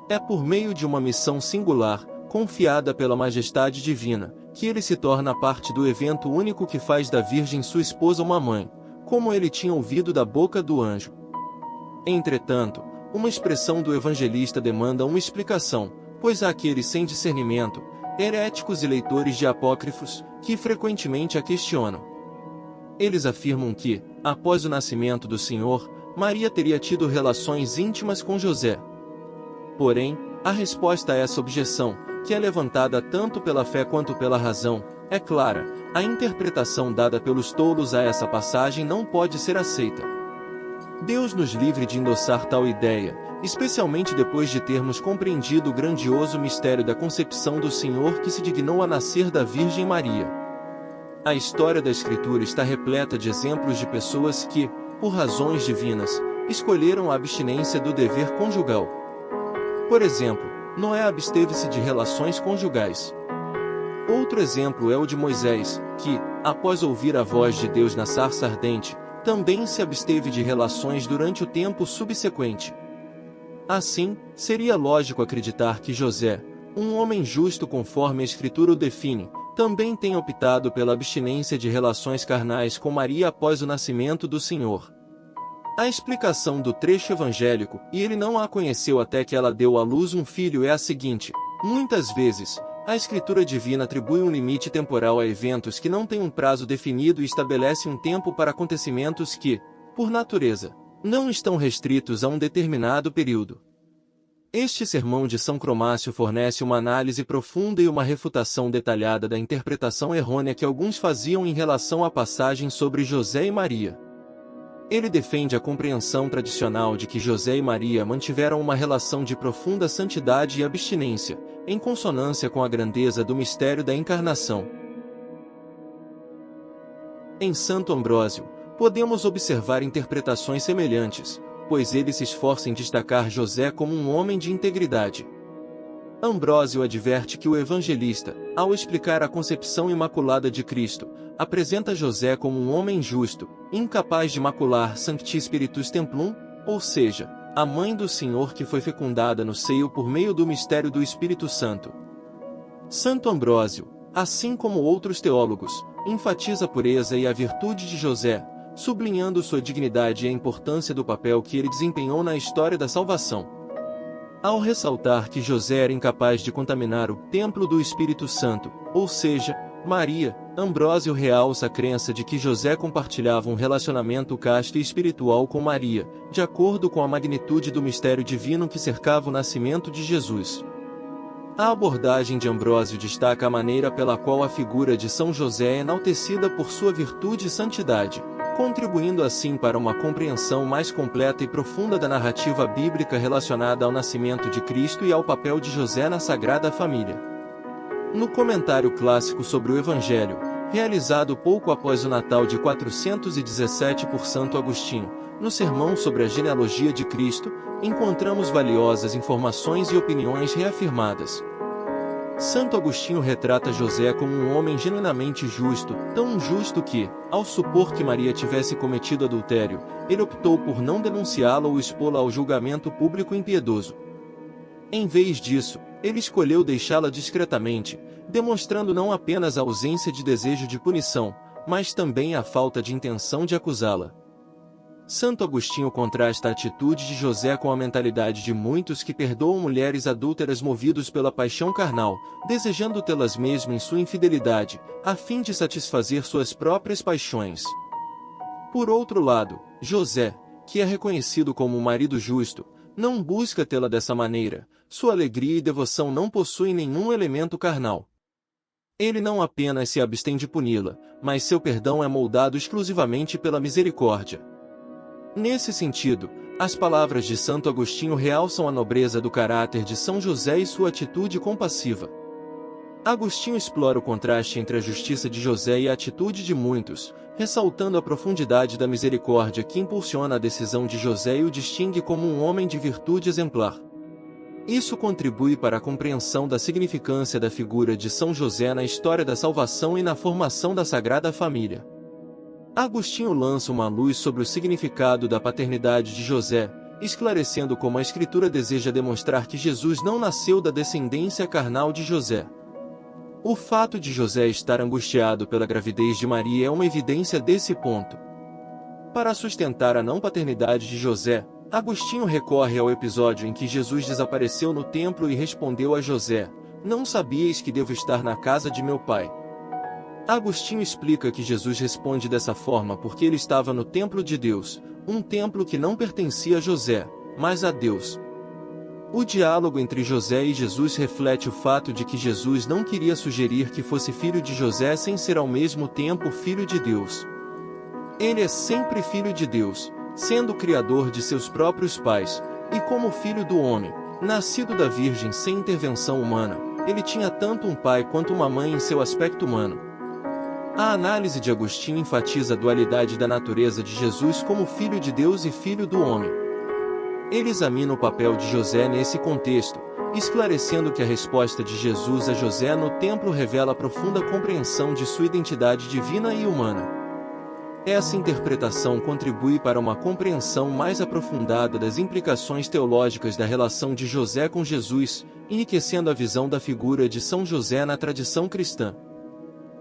É por meio de uma missão singular, confiada pela majestade divina, que ele se torna parte do evento único que faz da Virgem sua esposa uma mãe, como ele tinha ouvido da boca do anjo. Entretanto, uma expressão do evangelista demanda uma explicação, pois há aqueles sem discernimento, heréticos e leitores de apócrifos, que frequentemente a questionam. Eles afirmam que, após o nascimento do Senhor, Maria teria tido relações íntimas com José. Porém, a resposta a essa objeção, que é levantada tanto pela fé quanto pela razão, é clara: a interpretação dada pelos tolos a essa passagem não pode ser aceita. Deus nos livre de endossar tal ideia, especialmente depois de termos compreendido o grandioso mistério da concepção do Senhor que se dignou a nascer da Virgem Maria. A história da Escritura está repleta de exemplos de pessoas que, por razões divinas, escolheram a abstinência do dever conjugal. Por exemplo, Noé absteve-se de relações conjugais. Outro exemplo é o de Moisés, que, após ouvir a voz de Deus na sarça ardente, também se absteve de relações durante o tempo subsequente. Assim, seria lógico acreditar que José, um homem justo conforme a Escritura o define, também tem optado pela abstinência de relações carnais com Maria após o nascimento do Senhor. A explicação do trecho evangélico, e ele não a conheceu até que ela deu à luz um filho, é a seguinte: muitas vezes, a Escritura divina atribui um limite temporal a eventos que não têm um prazo definido e estabelece um tempo para acontecimentos que, por natureza, não estão restritos a um determinado período. Este sermão de São Cromácio fornece uma análise profunda e uma refutação detalhada da interpretação errônea que alguns faziam em relação à passagem sobre José e Maria. Ele defende a compreensão tradicional de que José e Maria mantiveram uma relação de profunda santidade e abstinência, em consonância com a grandeza do mistério da encarnação. Em Santo Ambrósio, podemos observar interpretações semelhantes, pois ele se esforça em destacar José como um homem de integridade. Ambrósio adverte que o evangelista, ao explicar a concepção imaculada de Cristo, apresenta José como um homem justo, incapaz de macular Sancti Spiritus Templum, ou seja, a mãe do Senhor que foi fecundada no seio por meio do mistério do Espírito Santo. Santo Ambrósio, assim como outros teólogos, enfatiza a pureza e a virtude de José, sublinhando sua dignidade e a importância do papel que ele desempenhou na história da salvação. Ao ressaltar que José era incapaz de contaminar o templo do Espírito Santo, ou seja, Maria, Ambrósio realça a crença de que José compartilhava um relacionamento casto e espiritual com Maria, de acordo com a magnitude do mistério divino que cercava o nascimento de Jesus. A abordagem de Ambrósio destaca a maneira pela qual a figura de São José é enaltecida por sua virtude e santidade, contribuindo assim para uma compreensão mais completa e profunda da narrativa bíblica relacionada ao nascimento de Cristo e ao papel de José na Sagrada Família. No comentário clássico sobre o Evangelho, realizado pouco após o Natal de 417 por Santo Agostinho, no sermão sobre a genealogia de Cristo, encontramos valiosas informações e opiniões reafirmadas. Santo Agostinho retrata José como um homem genuinamente justo, tão justo que, ao supor que Maria tivesse cometido adultério, ele optou por não denunciá-la ou expô-la ao julgamento público impiedoso. Em vez disso, ele escolheu deixá-la discretamente, demonstrando não apenas a ausência de desejo de punição, mas também a falta de intenção de acusá-la. Santo Agostinho contrasta a atitude de José com a mentalidade de muitos que perdoam mulheres adúlteras movidos pela paixão carnal, desejando tê-las mesmo em sua infidelidade, a fim de satisfazer suas próprias paixões. Por outro lado, José, que é reconhecido como um marido justo, não busca tê-la dessa maneira, sua alegria e devoção não possuem nenhum elemento carnal. Ele não apenas se abstém de puni-la, mas seu perdão é moldado exclusivamente pela misericórdia. Nesse sentido, as palavras de Santo Agostinho realçam a nobreza do caráter de São José e sua atitude compassiva. Agostinho explora o contraste entre a justiça de José e a atitude de muitos, ressaltando a profundidade da misericórdia que impulsiona a decisão de José e o distingue como um homem de virtude exemplar. Isso contribui para a compreensão da significância da figura de São José na história da salvação e na formação da Sagrada Família. Agostinho lança uma luz sobre o significado da paternidade de José, esclarecendo como a Escritura deseja demonstrar que Jesus não nasceu da descendência carnal de José. O fato de José estar angustiado pela gravidez de Maria é uma evidência desse ponto. Para sustentar a não paternidade de José, Agostinho recorre ao episódio em que Jesus desapareceu no templo e respondeu a José: "Não sabíeis que devo estar na casa de meu pai?" Agostinho explica que Jesus responde dessa forma porque ele estava no templo de Deus, um templo que não pertencia a José, mas a Deus. O diálogo entre José e Jesus reflete o fato de que Jesus não queria sugerir que fosse filho de José sem ser ao mesmo tempo filho de Deus. Ele é sempre filho de Deus, sendo o criador de seus próprios pais, e como filho do homem, nascido da Virgem sem intervenção humana, ele tinha tanto um pai quanto uma mãe em seu aspecto humano. A análise de Agostinho enfatiza a dualidade da natureza de Jesus como filho de Deus e filho do homem. Ele examina o papel de José nesse contexto, esclarecendo que a resposta de Jesus a José no templo revela a profunda compreensão de sua identidade divina e humana. Essa interpretação contribui para uma compreensão mais aprofundada das implicações teológicas da relação de José com Jesus, enriquecendo a visão da figura de São José na tradição cristã.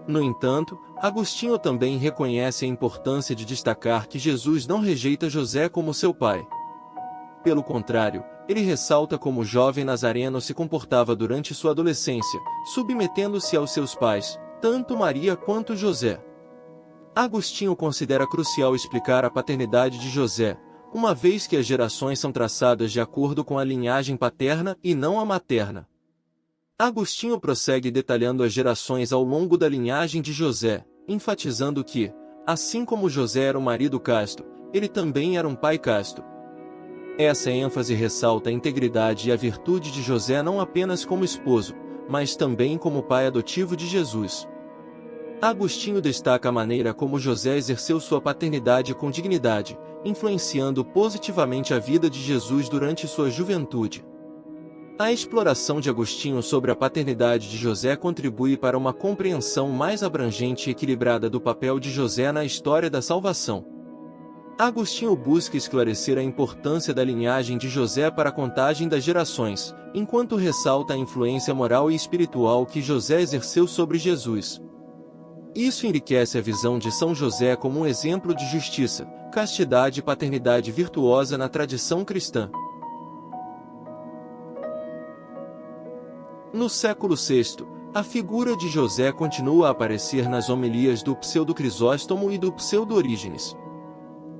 No entanto, Agostinho também reconhece a importância de destacar que Jesus não rejeita José como seu pai. Pelo contrário, ele ressalta como o jovem nazareno se comportava durante sua adolescência, submetendo-se aos seus pais, tanto Maria quanto José. Agostinho considera crucial explicar a paternidade de José, uma vez que as gerações são traçadas de acordo com a linhagem paterna e não a materna. Agostinho prossegue detalhando as gerações ao longo da linhagem de José, enfatizando que, assim como José era um marido casto, ele também era um pai casto. Essa ênfase ressalta a integridade e a virtude de José não apenas como esposo, mas também como pai adotivo de Jesus. Agostinho destaca a maneira como José exerceu sua paternidade com dignidade, influenciando positivamente a vida de Jesus durante sua juventude. A exploração de Agostinho sobre a paternidade de José contribui para uma compreensão mais abrangente e equilibrada do papel de José na história da salvação. Agostinho busca esclarecer a importância da linhagem de José para a contagem das gerações, enquanto ressalta a influência moral e espiritual que José exerceu sobre Jesus. Isso enriquece a visão de São José como um exemplo de justiça, castidade e paternidade virtuosa na tradição cristã. No século VI, a figura de José continua a aparecer nas homilias do Pseudo-Crisóstomo e do Pseudo-Orígenes.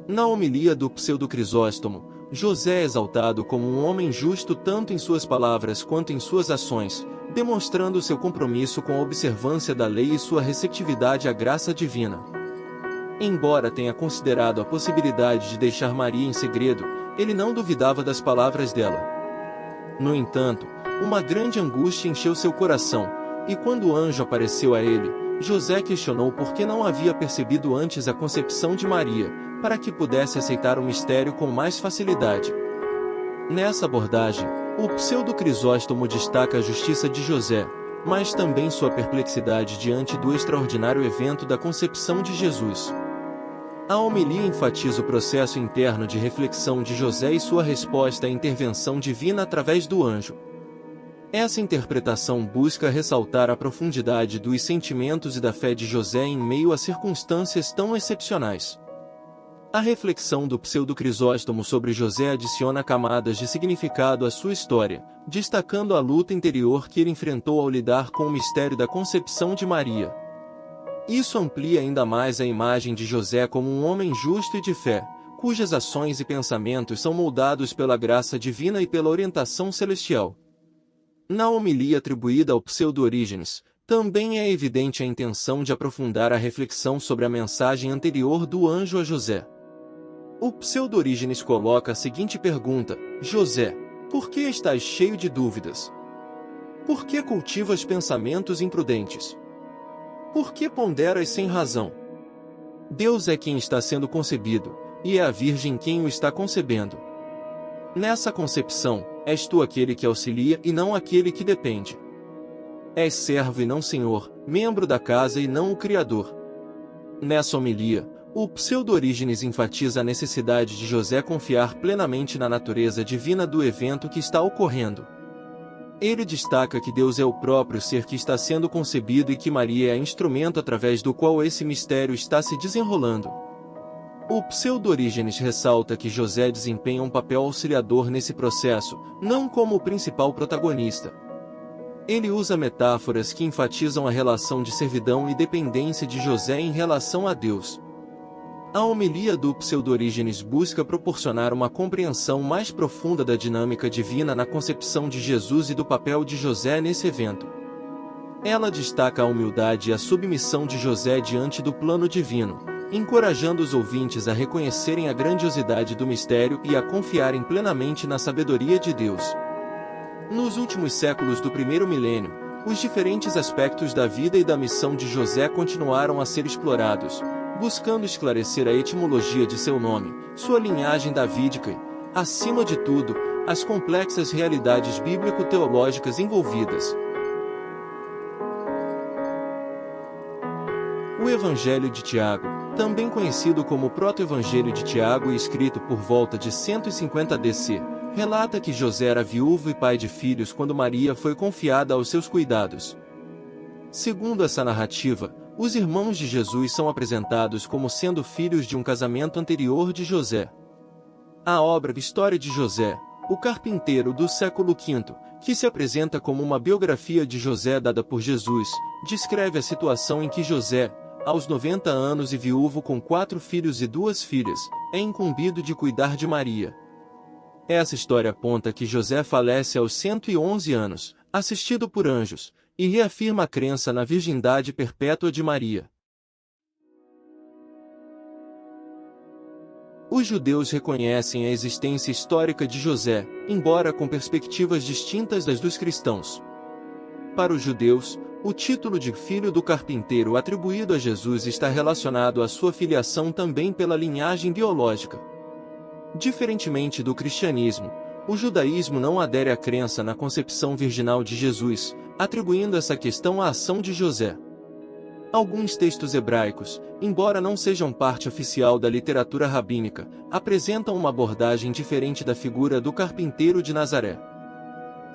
Na homilia do Pseudo-Crisóstomo, José é exaltado como um homem justo tanto em suas palavras quanto em suas ações, demonstrando seu compromisso com a observância da lei e sua receptividade à graça divina. Embora tenha considerado a possibilidade de deixar Maria em segredo, ele não duvidava das palavras dela. No entanto, uma grande angústia encheu seu coração, e quando o anjo apareceu a ele, José questionou por que não havia percebido antes a concepção de Maria, para que pudesse aceitar o mistério com mais facilidade. Nessa abordagem, o Pseudo-Crisóstomo destaca a justiça de José, mas também sua perplexidade diante do extraordinário evento da concepção de Jesus. A homilia enfatiza o processo interno de reflexão de José e sua resposta à intervenção divina através do anjo. Essa interpretação busca ressaltar a profundidade dos sentimentos e da fé de José em meio a circunstâncias tão excepcionais. A reflexão do Pseudo-Crisóstomo sobre José adiciona camadas de significado à sua história, destacando a luta interior que ele enfrentou ao lidar com o mistério da concepção de Maria. Isso amplia ainda mais a imagem de José como um homem justo e de fé, cujas ações e pensamentos são moldados pela graça divina e pela orientação celestial. Na homilia atribuída ao Pseudo-Orígenes, também é evidente a intenção de aprofundar a reflexão sobre a mensagem anterior do anjo a José. O Pseudo-Orígenes coloca a seguinte pergunta: José, por que estás cheio de dúvidas? Por que cultivas pensamentos imprudentes? Por que ponderas sem razão? Deus é quem está sendo concebido, e é a Virgem quem o está concebendo. Nessa concepção, és tu aquele que auxilia e não aquele que depende. És servo e não senhor, membro da casa e não o criador. Nessa homilia, o Pseudo-Orígenes enfatiza a necessidade de José confiar plenamente na natureza divina do evento que está ocorrendo. Ele destaca que Deus é o próprio ser que está sendo concebido e que Maria é instrumento através do qual esse mistério está se desenrolando. O Pseudo-Orígenes ressalta que José desempenha um papel auxiliador nesse processo, não como o principal protagonista. Ele usa metáforas que enfatizam a relação de servidão e dependência de José em relação a Deus. A homilia do Pseudo-Orígenes busca proporcionar uma compreensão mais profunda da dinâmica divina na concepção de Jesus e do papel de José nesse evento. Ela destaca a humildade e a submissão de José diante do plano divino, encorajando os ouvintes a reconhecerem a grandiosidade do mistério e a confiarem plenamente na sabedoria de Deus. Nos últimos séculos do primeiro milênio, os diferentes aspectos da vida e da missão de José continuaram a ser explorados, buscando esclarecer a etimologia de seu nome, sua linhagem davídica e, acima de tudo, as complexas realidades bíblico-teológicas envolvidas. O Evangelho de Tiago, também conhecido como Proto-Evangelho de Tiago e escrito por volta de 150 DC, relata que José era viúvo e pai de filhos quando Maria foi confiada aos seus cuidados. Segundo essa narrativa, os irmãos de Jesus são apresentados como sendo filhos de um casamento anterior de José. A obra História de José, o carpinteiro do século V, que se apresenta como uma biografia de José dada por Jesus, descreve a situação em que José, aos 90 anos e viúvo com 4 filhos e 2 filhas, é incumbido de cuidar de Maria. Essa história aponta que José falece aos 111 anos, assistido por anjos, e reafirma a crença na virgindade perpétua de Maria. Os judeus reconhecem a existência histórica de José, embora com perspectivas distintas das dos cristãos. Para os judeus, o título de filho do carpinteiro atribuído a Jesus está relacionado à sua filiação também pela linhagem biológica. Diferentemente do cristianismo, o judaísmo não adere à crença na concepção virginal de Jesus, atribuindo essa questão à ação de José. Alguns textos hebraicos, embora não sejam parte oficial da literatura rabínica, apresentam uma abordagem diferente da figura do carpinteiro de Nazaré.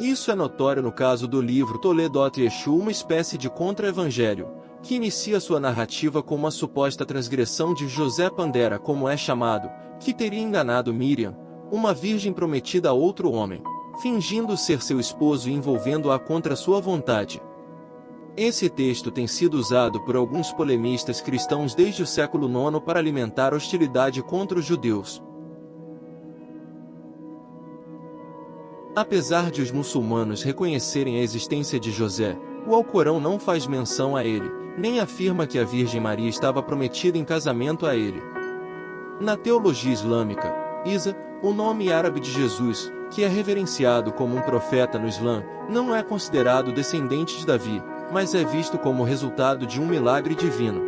Isso é notório no caso do livro Toledot Yeshu, uma espécie de contra-evangelho, que inicia sua narrativa com uma suposta transgressão de José Pandera, como é chamado, que teria enganado Miriam, uma virgem prometida a outro homem, fingindo ser seu esposo e envolvendo-a contra sua vontade. Esse texto tem sido usado por alguns polemistas cristãos desde o século IX para alimentar hostilidade contra os judeus. Apesar de os muçulmanos reconhecerem a existência de José, o Alcorão não faz menção a ele, nem afirma que a Virgem Maria estava prometida em casamento a ele. Na teologia islâmica, Isa, o nome árabe de Jesus, que é reverenciado como um profeta no Islã, não é considerado descendente de Davi, mas é visto como resultado de um milagre divino.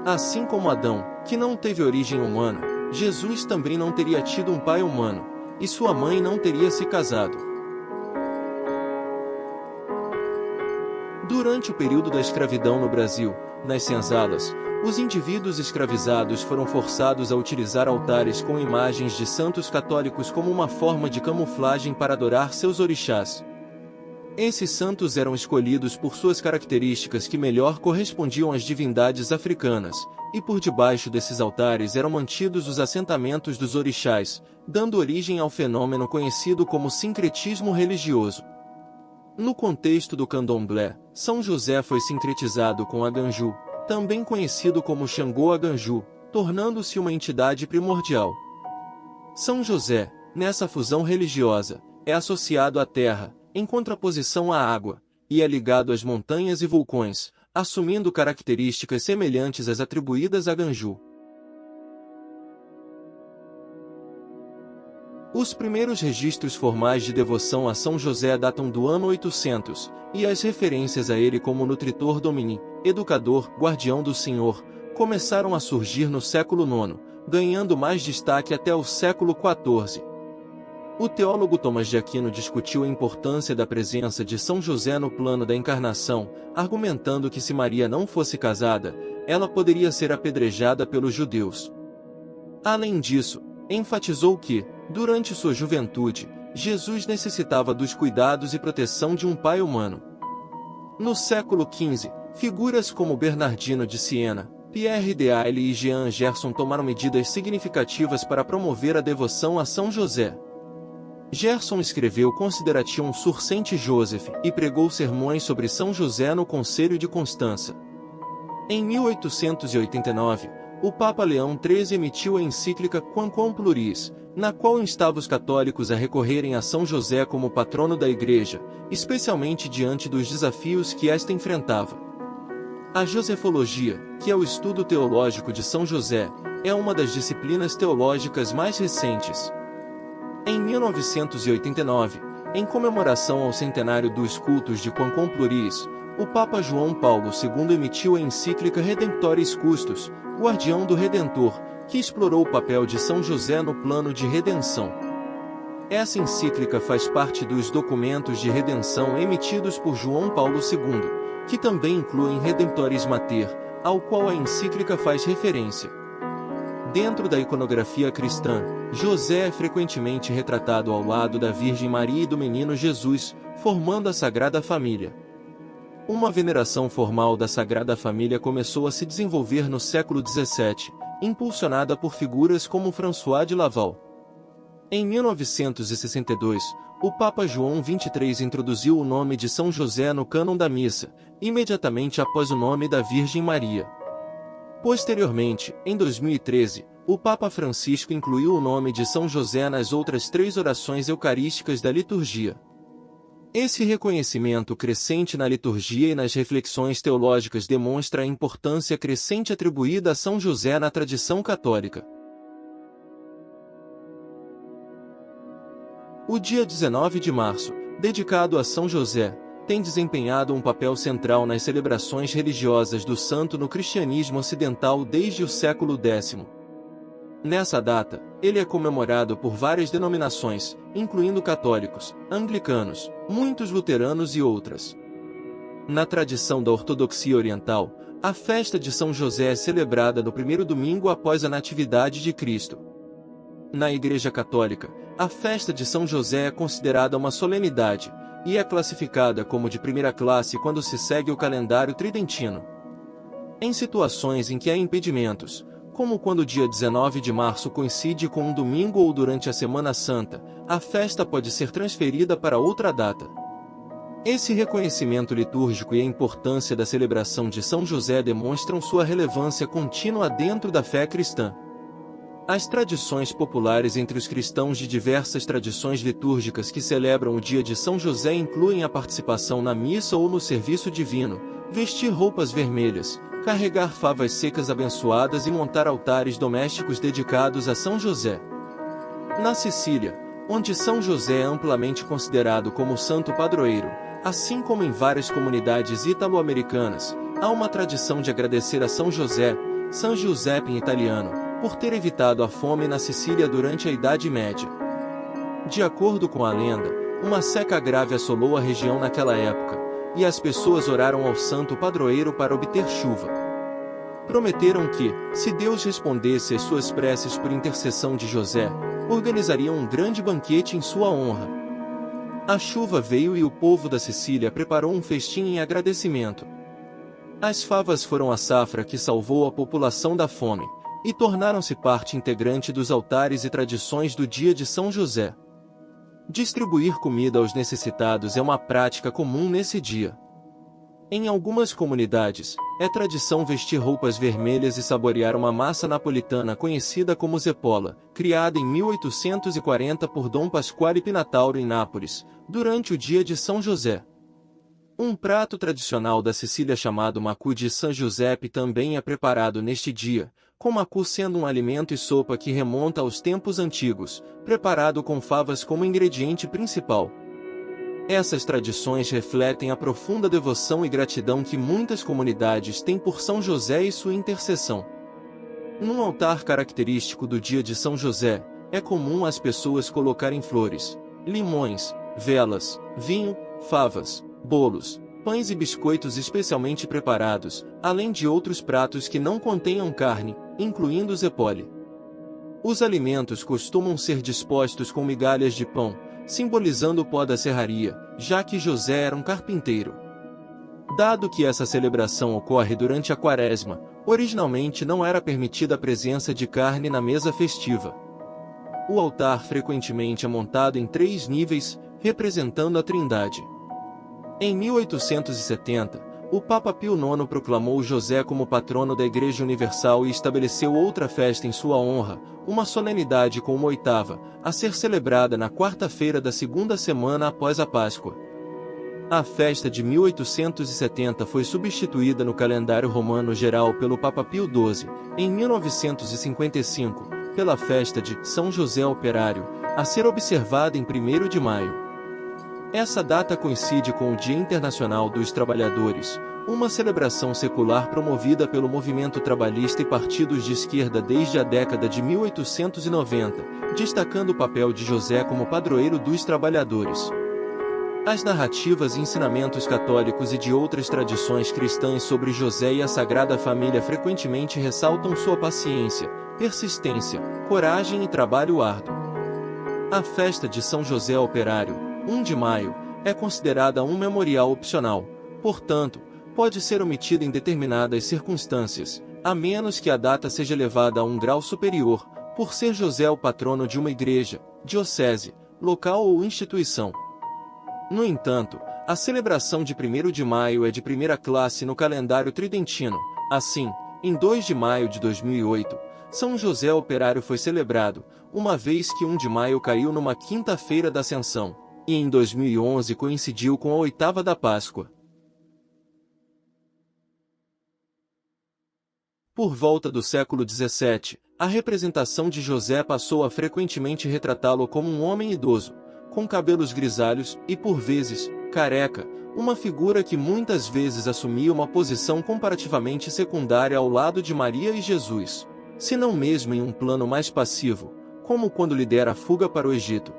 Assim como Adão, que não teve origem humana, Jesus também não teria tido um pai humano, e sua mãe não teria se casado. Durante o período da escravidão no Brasil, nas senzalas, os indivíduos escravizados foram forçados a utilizar altares com imagens de santos católicos como uma forma de camuflagem para adorar seus orixás. Esses santos eram escolhidos por suas características que melhor correspondiam às divindades africanas, e por debaixo desses altares eram mantidos os assentamentos dos orixás, dando origem ao fenômeno conhecido como sincretismo religioso. No contexto do candomblé, São José foi sincretizado com Aganju, também conhecido como Xangô Aganju, tornando-se uma entidade primordial. São José, nessa fusão religiosa, é associado à terra, em contraposição à água, e é ligado às montanhas e vulcões, assumindo características semelhantes às atribuídas a Ganju. Os primeiros registros formais de devoção a São José datam do ano 800, e as referências a ele como nutritor domini, educador, guardião do Senhor, começaram a surgir no século IX, ganhando mais destaque até o século XIV. O teólogo Tomás de Aquino discutiu a importância da presença de São José no plano da encarnação, argumentando que se Maria não fosse casada, ela poderia ser apedrejada pelos judeus. Além disso, enfatizou que, durante sua juventude, Jesus necessitava dos cuidados e proteção de um pai humano. No século XV, figuras como Bernardino de Siena, Pierre de Aile e Jean Gerson tomaram medidas significativas para promover a devoção a São José. Gerson escreveu Consideration sur Saint Joseph e pregou sermões sobre São José no Conselho de Constança. Em 1889, o Papa Leão XIII emitiu a encíclica Quamquam Pluris, na qual instava os católicos a recorrerem a São José como patrono da Igreja, especialmente diante dos desafios que esta enfrentava. A Josefologia, que é o estudo teológico de São José, é uma das disciplinas teológicas mais recentes. Em 1989, em comemoração ao centenário dos cultos de Quamquam Pluris, o Papa João Paulo II emitiu a encíclica Redemptoris Custos, Guardião do Redentor, que explorou o papel de São José no plano de redenção. Essa encíclica faz parte dos documentos de redenção emitidos por João Paulo II, que também incluem Redemptoris Mater, ao qual a encíclica faz referência. Dentro da iconografia cristã, José é frequentemente retratado ao lado da Virgem Maria e do Menino Jesus, formando a Sagrada Família. Uma veneração formal da Sagrada Família começou a se desenvolver no século XVII, impulsionada por figuras como François de Laval. Em 1962, o Papa João XXIII introduziu o nome de São José no cânon da missa, imediatamente após o nome da Virgem Maria. Posteriormente, em 2013, o Papa Francisco incluiu o nome de São José nas outras 3 orações eucarísticas da liturgia. Esse reconhecimento crescente na liturgia e nas reflexões teológicas demonstra a importância crescente atribuída a São José na tradição católica. O dia 19 de março, dedicado a São José, tem desempenhado um papel central nas celebrações religiosas do santo no cristianismo ocidental desde o século X. Nessa data, ele é comemorado por várias denominações, incluindo católicos, anglicanos, muitos luteranos e outras. Na tradição da ortodoxia oriental, a festa de São José é celebrada no primeiro domingo após a Natividade de Cristo. Na Igreja Católica, a festa de São José é considerada uma solenidade, e é classificada como de primeira classe quando se segue o calendário tridentino. Em situações em que há impedimentos, como quando o dia 19 de março coincide com um domingo ou durante a Semana Santa, a festa pode ser transferida para outra data. Esse reconhecimento litúrgico e a importância da celebração de São José demonstram sua relevância contínua dentro da fé cristã. As tradições populares entre os cristãos de diversas tradições litúrgicas que celebram o dia de São José incluem a participação na missa ou no serviço divino, vestir roupas vermelhas, carregar favas secas abençoadas e montar altares domésticos dedicados a São José. Na Sicília, onde São José é amplamente considerado como santo padroeiro, assim como em várias comunidades italo-americanas, há uma tradição de agradecer a São José, San Giuseppe em italiano, por ter evitado a fome na Sicília durante a Idade Média. De acordo com a lenda, uma seca grave assolou a região naquela época, e as pessoas oraram ao santo padroeiro para obter chuva. Prometeram que, se Deus respondesse às suas preces por intercessão de José, organizariam um grande banquete em sua honra. A chuva veio e o povo da Sicília preparou um festim em agradecimento. As favas foram a safra que salvou a população da fome, e tornaram-se parte integrante dos altares e tradições do dia de São José. Distribuir comida aos necessitados é uma prática comum nesse dia. Em algumas comunidades, é tradição vestir roupas vermelhas e saborear uma massa napolitana conhecida como zepola, criada em 1840 por Dom Pasquale Pinatauro em Nápoles, durante o dia de São José. Um prato tradicional da Sicília chamado macu de San Giuseppe também é preparado neste dia, com macu sendo um alimento e sopa que remonta aos tempos antigos, preparado com favas como ingrediente principal. Essas tradições refletem a profunda devoção e gratidão que muitas comunidades têm por São José e sua intercessão. Num altar característico do dia de São José, é comum as pessoas colocarem flores, limões, velas, vinho, favas, bolos, pães e biscoitos especialmente preparados, além de outros pratos que não contenham carne, incluindo zepole. Os alimentos costumam ser dispostos com migalhas de pão, simbolizando o pó da serraria, já que José era um carpinteiro. Dado que essa celebração ocorre durante a Quaresma, originalmente não era permitida a presença de carne na mesa festiva. O altar frequentemente é montado em 3 níveis, representando a Trindade. Em 1870, o Papa Pio IX proclamou José como patrono da Igreja Universal e estabeleceu outra festa em sua honra, uma solenidade como oitava, a ser celebrada na quarta-feira da segunda semana após a Páscoa. A festa de 1870 foi substituída no calendário romano geral pelo Papa Pio XII, em 1955, pela festa de São José Operário, a ser observada em 1º de maio. Essa data coincide com o Dia Internacional dos Trabalhadores, uma celebração secular promovida pelo movimento trabalhista e partidos de esquerda desde a década de 1890, destacando o papel de José como padroeiro dos trabalhadores. As narrativas e ensinamentos católicos e de outras tradições cristãs sobre José e a Sagrada Família frequentemente ressaltam sua paciência, persistência, coragem e trabalho árduo. A festa de São José Operário, 1 de maio, é considerada um memorial opcional, portanto, pode ser omitida em determinadas circunstâncias, a menos que a data seja elevada a um grau superior, por ser José o patrono de uma igreja, diocese, local ou instituição. No entanto, a celebração de 1º de maio é de primeira classe no calendário tridentino. Assim, em 2 de maio de 2008, São José Operário foi celebrado, uma vez que 1 de maio caiu numa quinta-feira da Ascensão, e em 2011 coincidiu com a oitava da Páscoa. Por volta do século XVII, a representação de José passou a frequentemente retratá-lo como um homem idoso, com cabelos grisalhos e, por vezes, careca, uma figura que muitas vezes assumia uma posição comparativamente secundária ao lado de Maria e Jesus, se não mesmo em um plano mais passivo, como quando lidera a fuga para o Egito.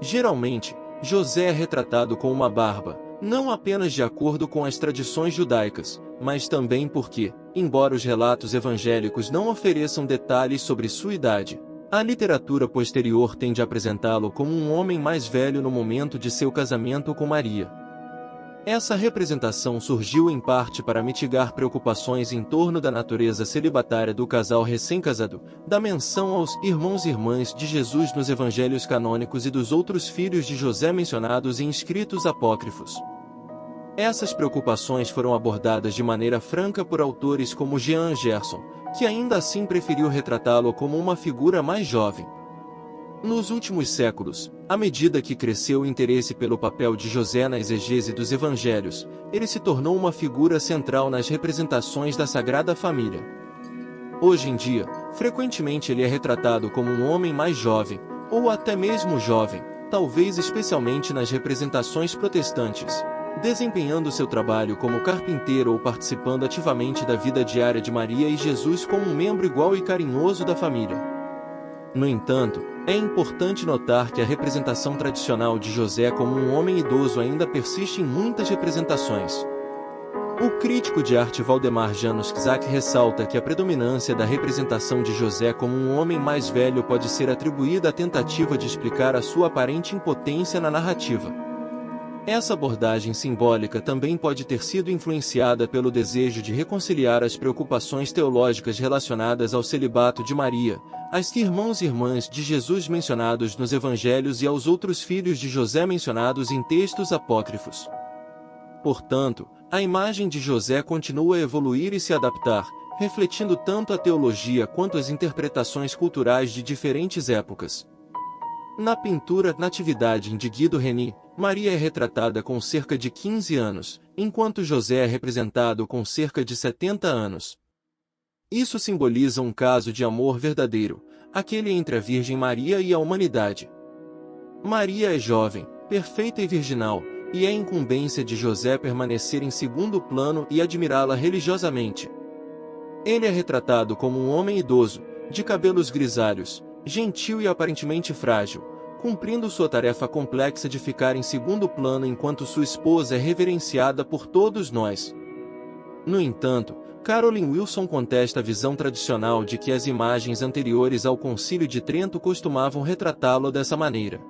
Geralmente, José é retratado com uma barba, não apenas de acordo com as tradições judaicas, mas também porque, embora os relatos evangélicos não ofereçam detalhes sobre sua idade, a literatura posterior tende a apresentá-lo como um homem mais velho no momento de seu casamento com Maria. Essa representação surgiu em parte para mitigar preocupações em torno da natureza celibatária do casal recém-casado, da menção aos irmãos e irmãs de Jesus nos evangelhos canônicos e dos outros filhos de José mencionados em escritos apócrifos. Essas preocupações foram abordadas de maneira franca por autores como Jean Gerson, que ainda assim preferiu retratá-lo como uma figura mais jovem. Nos últimos séculos, à medida que cresceu o interesse pelo papel de José na exegese dos evangelhos, ele se tornou uma figura central nas representações da Sagrada Família. Hoje em dia, frequentemente ele é retratado como um homem mais jovem, ou até mesmo jovem, talvez especialmente nas representações protestantes, desempenhando seu trabalho como carpinteiro ou participando ativamente da vida diária de Maria e Jesus como um membro igual e carinhoso da família. No entanto, é importante notar que a representação tradicional de José como um homem idoso ainda persiste em muitas representações. O crítico de arte Valdemar Januszczak ressalta que a predominância da representação de José como um homem mais velho pode ser atribuída à tentativa de explicar a sua aparente impotência na narrativa. Essa abordagem simbólica também pode ter sido influenciada pelo desejo de reconciliar as preocupações teológicas relacionadas ao celibato de Maria, aos irmãos e irmãs de Jesus mencionados nos evangelhos e aos outros filhos de José mencionados em textos apócrifos. Portanto, a imagem de José continua a evoluir e se adaptar, refletindo tanto a teologia quanto as interpretações culturais de diferentes épocas. Na pintura Natividade de Guido Reni, Maria é retratada com cerca de 15 anos, enquanto José é representado com cerca de 70 anos. Isso simboliza um caso de amor verdadeiro, aquele entre a Virgem Maria e a humanidade. Maria é jovem, perfeita e virginal, e é incumbência de José permanecer em segundo plano e admirá-la religiosamente. Ele é retratado como um homem idoso, de cabelos grisalhos, gentil e aparentemente frágil, cumprindo sua tarefa complexa de ficar em segundo plano enquanto sua esposa é reverenciada por todos nós. No entanto, Carolyn Wilson contesta a visão tradicional de que as imagens anteriores ao Concílio de Trento costumavam retratá-lo dessa maneira.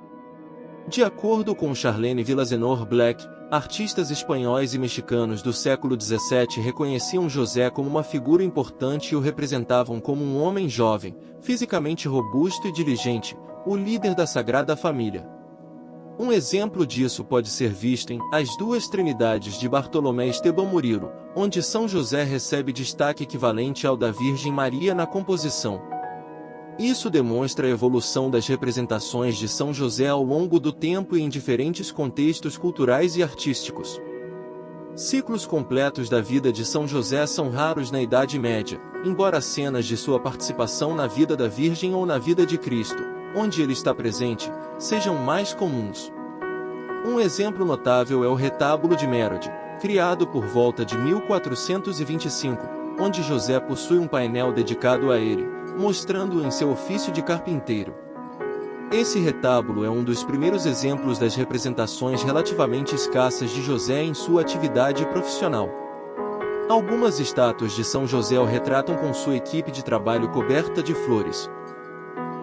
De acordo com Charlene Villasenor Black, artistas espanhóis e mexicanos do século XVII reconheciam José como uma figura importante e o representavam como um homem jovem, fisicamente robusto e diligente, o líder da Sagrada Família. Um exemplo disso pode ser visto em As Duas Trinidades de Bartolomé Esteban Murilo, onde São José recebe destaque equivalente ao da Virgem Maria na composição. Isso demonstra a evolução das representações de São José ao longo do tempo e em diferentes contextos culturais e artísticos. Ciclos completos da vida de São José são raros na Idade Média, embora cenas de sua participação na vida da Virgem ou na vida de Cristo, onde ele está presente, sejam mais comuns. Um exemplo notável é o retábulo de Mérode, criado por volta de 1425, onde José possui um painel dedicado a ele, mostrando-o em seu ofício de carpinteiro. Esse retábulo é um dos primeiros exemplos das representações relativamente escassas de José em sua atividade profissional. Algumas estátuas de São José o retratam com sua equipe de trabalho coberta de flores.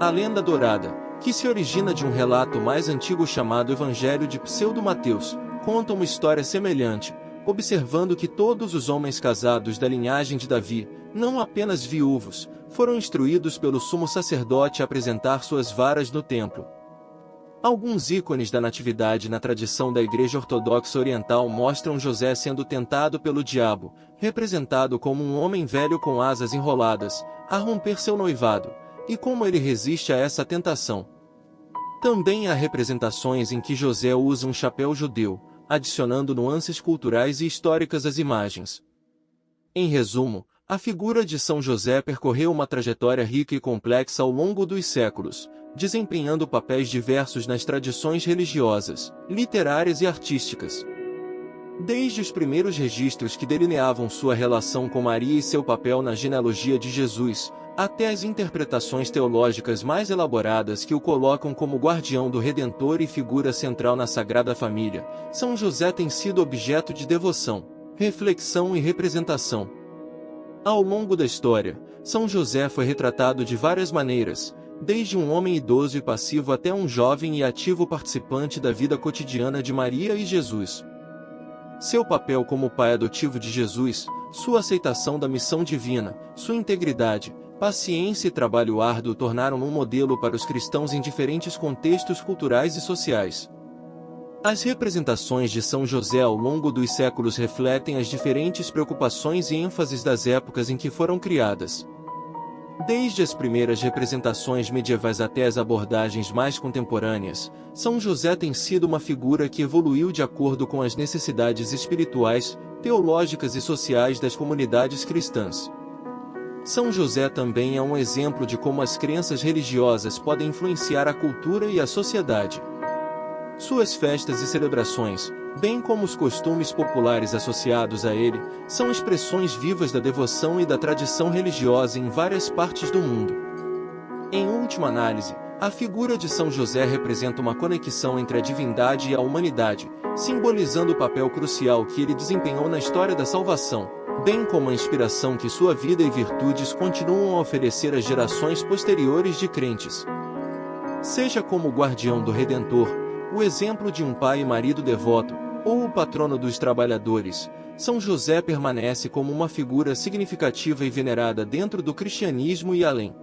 A lenda dourada, que se origina de um relato mais antigo chamado Evangelho de Pseudo-Mateus, conta uma história semelhante, observando que todos os homens casados da linhagem de Davi, não apenas viúvos, foram instruídos pelo sumo sacerdote a apresentar suas varas no templo. Alguns ícones da natividade na tradição da Igreja Ortodoxa Oriental mostram José sendo tentado pelo diabo, representado como um homem velho com asas enroladas, a romper seu noivado, e como ele resiste a essa tentação. Também há representações em que José usa um chapéu judeu, adicionando nuances culturais e históricas às imagens. Em resumo, a figura de São José percorreu uma trajetória rica e complexa ao longo dos séculos, desempenhando papéis diversos nas tradições religiosas, literárias e artísticas. Desde os primeiros registros que delineavam sua relação com Maria e seu papel na genealogia de Jesus, até as interpretações teológicas mais elaboradas que o colocam como guardião do Redentor e figura central na Sagrada Família, São José tem sido objeto de devoção, reflexão e representação. Ao longo da história, São José foi retratado de várias maneiras, desde um homem idoso e passivo até um jovem e ativo participante da vida cotidiana de Maria e Jesus. Seu papel como pai adotivo de Jesus, sua aceitação da missão divina, sua integridade, paciência e trabalho árduo tornaram-no um modelo para os cristãos em diferentes contextos culturais e sociais. As representações de São José ao longo dos séculos refletem as diferentes preocupações e ênfases das épocas em que foram criadas. Desde as primeiras representações medievais até as abordagens mais contemporâneas, São José tem sido uma figura que evoluiu de acordo com as necessidades espirituais, teológicas e sociais das comunidades cristãs. São José também é um exemplo de como as crenças religiosas podem influenciar a cultura e a sociedade. Suas festas e celebrações, bem como os costumes populares associados a ele, são expressões vivas da devoção e da tradição religiosa em várias partes do mundo. Em última análise, a figura de São José representa uma conexão entre a divindade e a humanidade, simbolizando o papel crucial que ele desempenhou na história da salvação, bem como a inspiração que sua vida e virtudes continuam a oferecer às gerações posteriores de crentes. Seja como guardião do Redentor, o exemplo de um pai e marido devoto, ou o patrono dos trabalhadores, São José permanece como uma figura significativa e venerada dentro do cristianismo e além.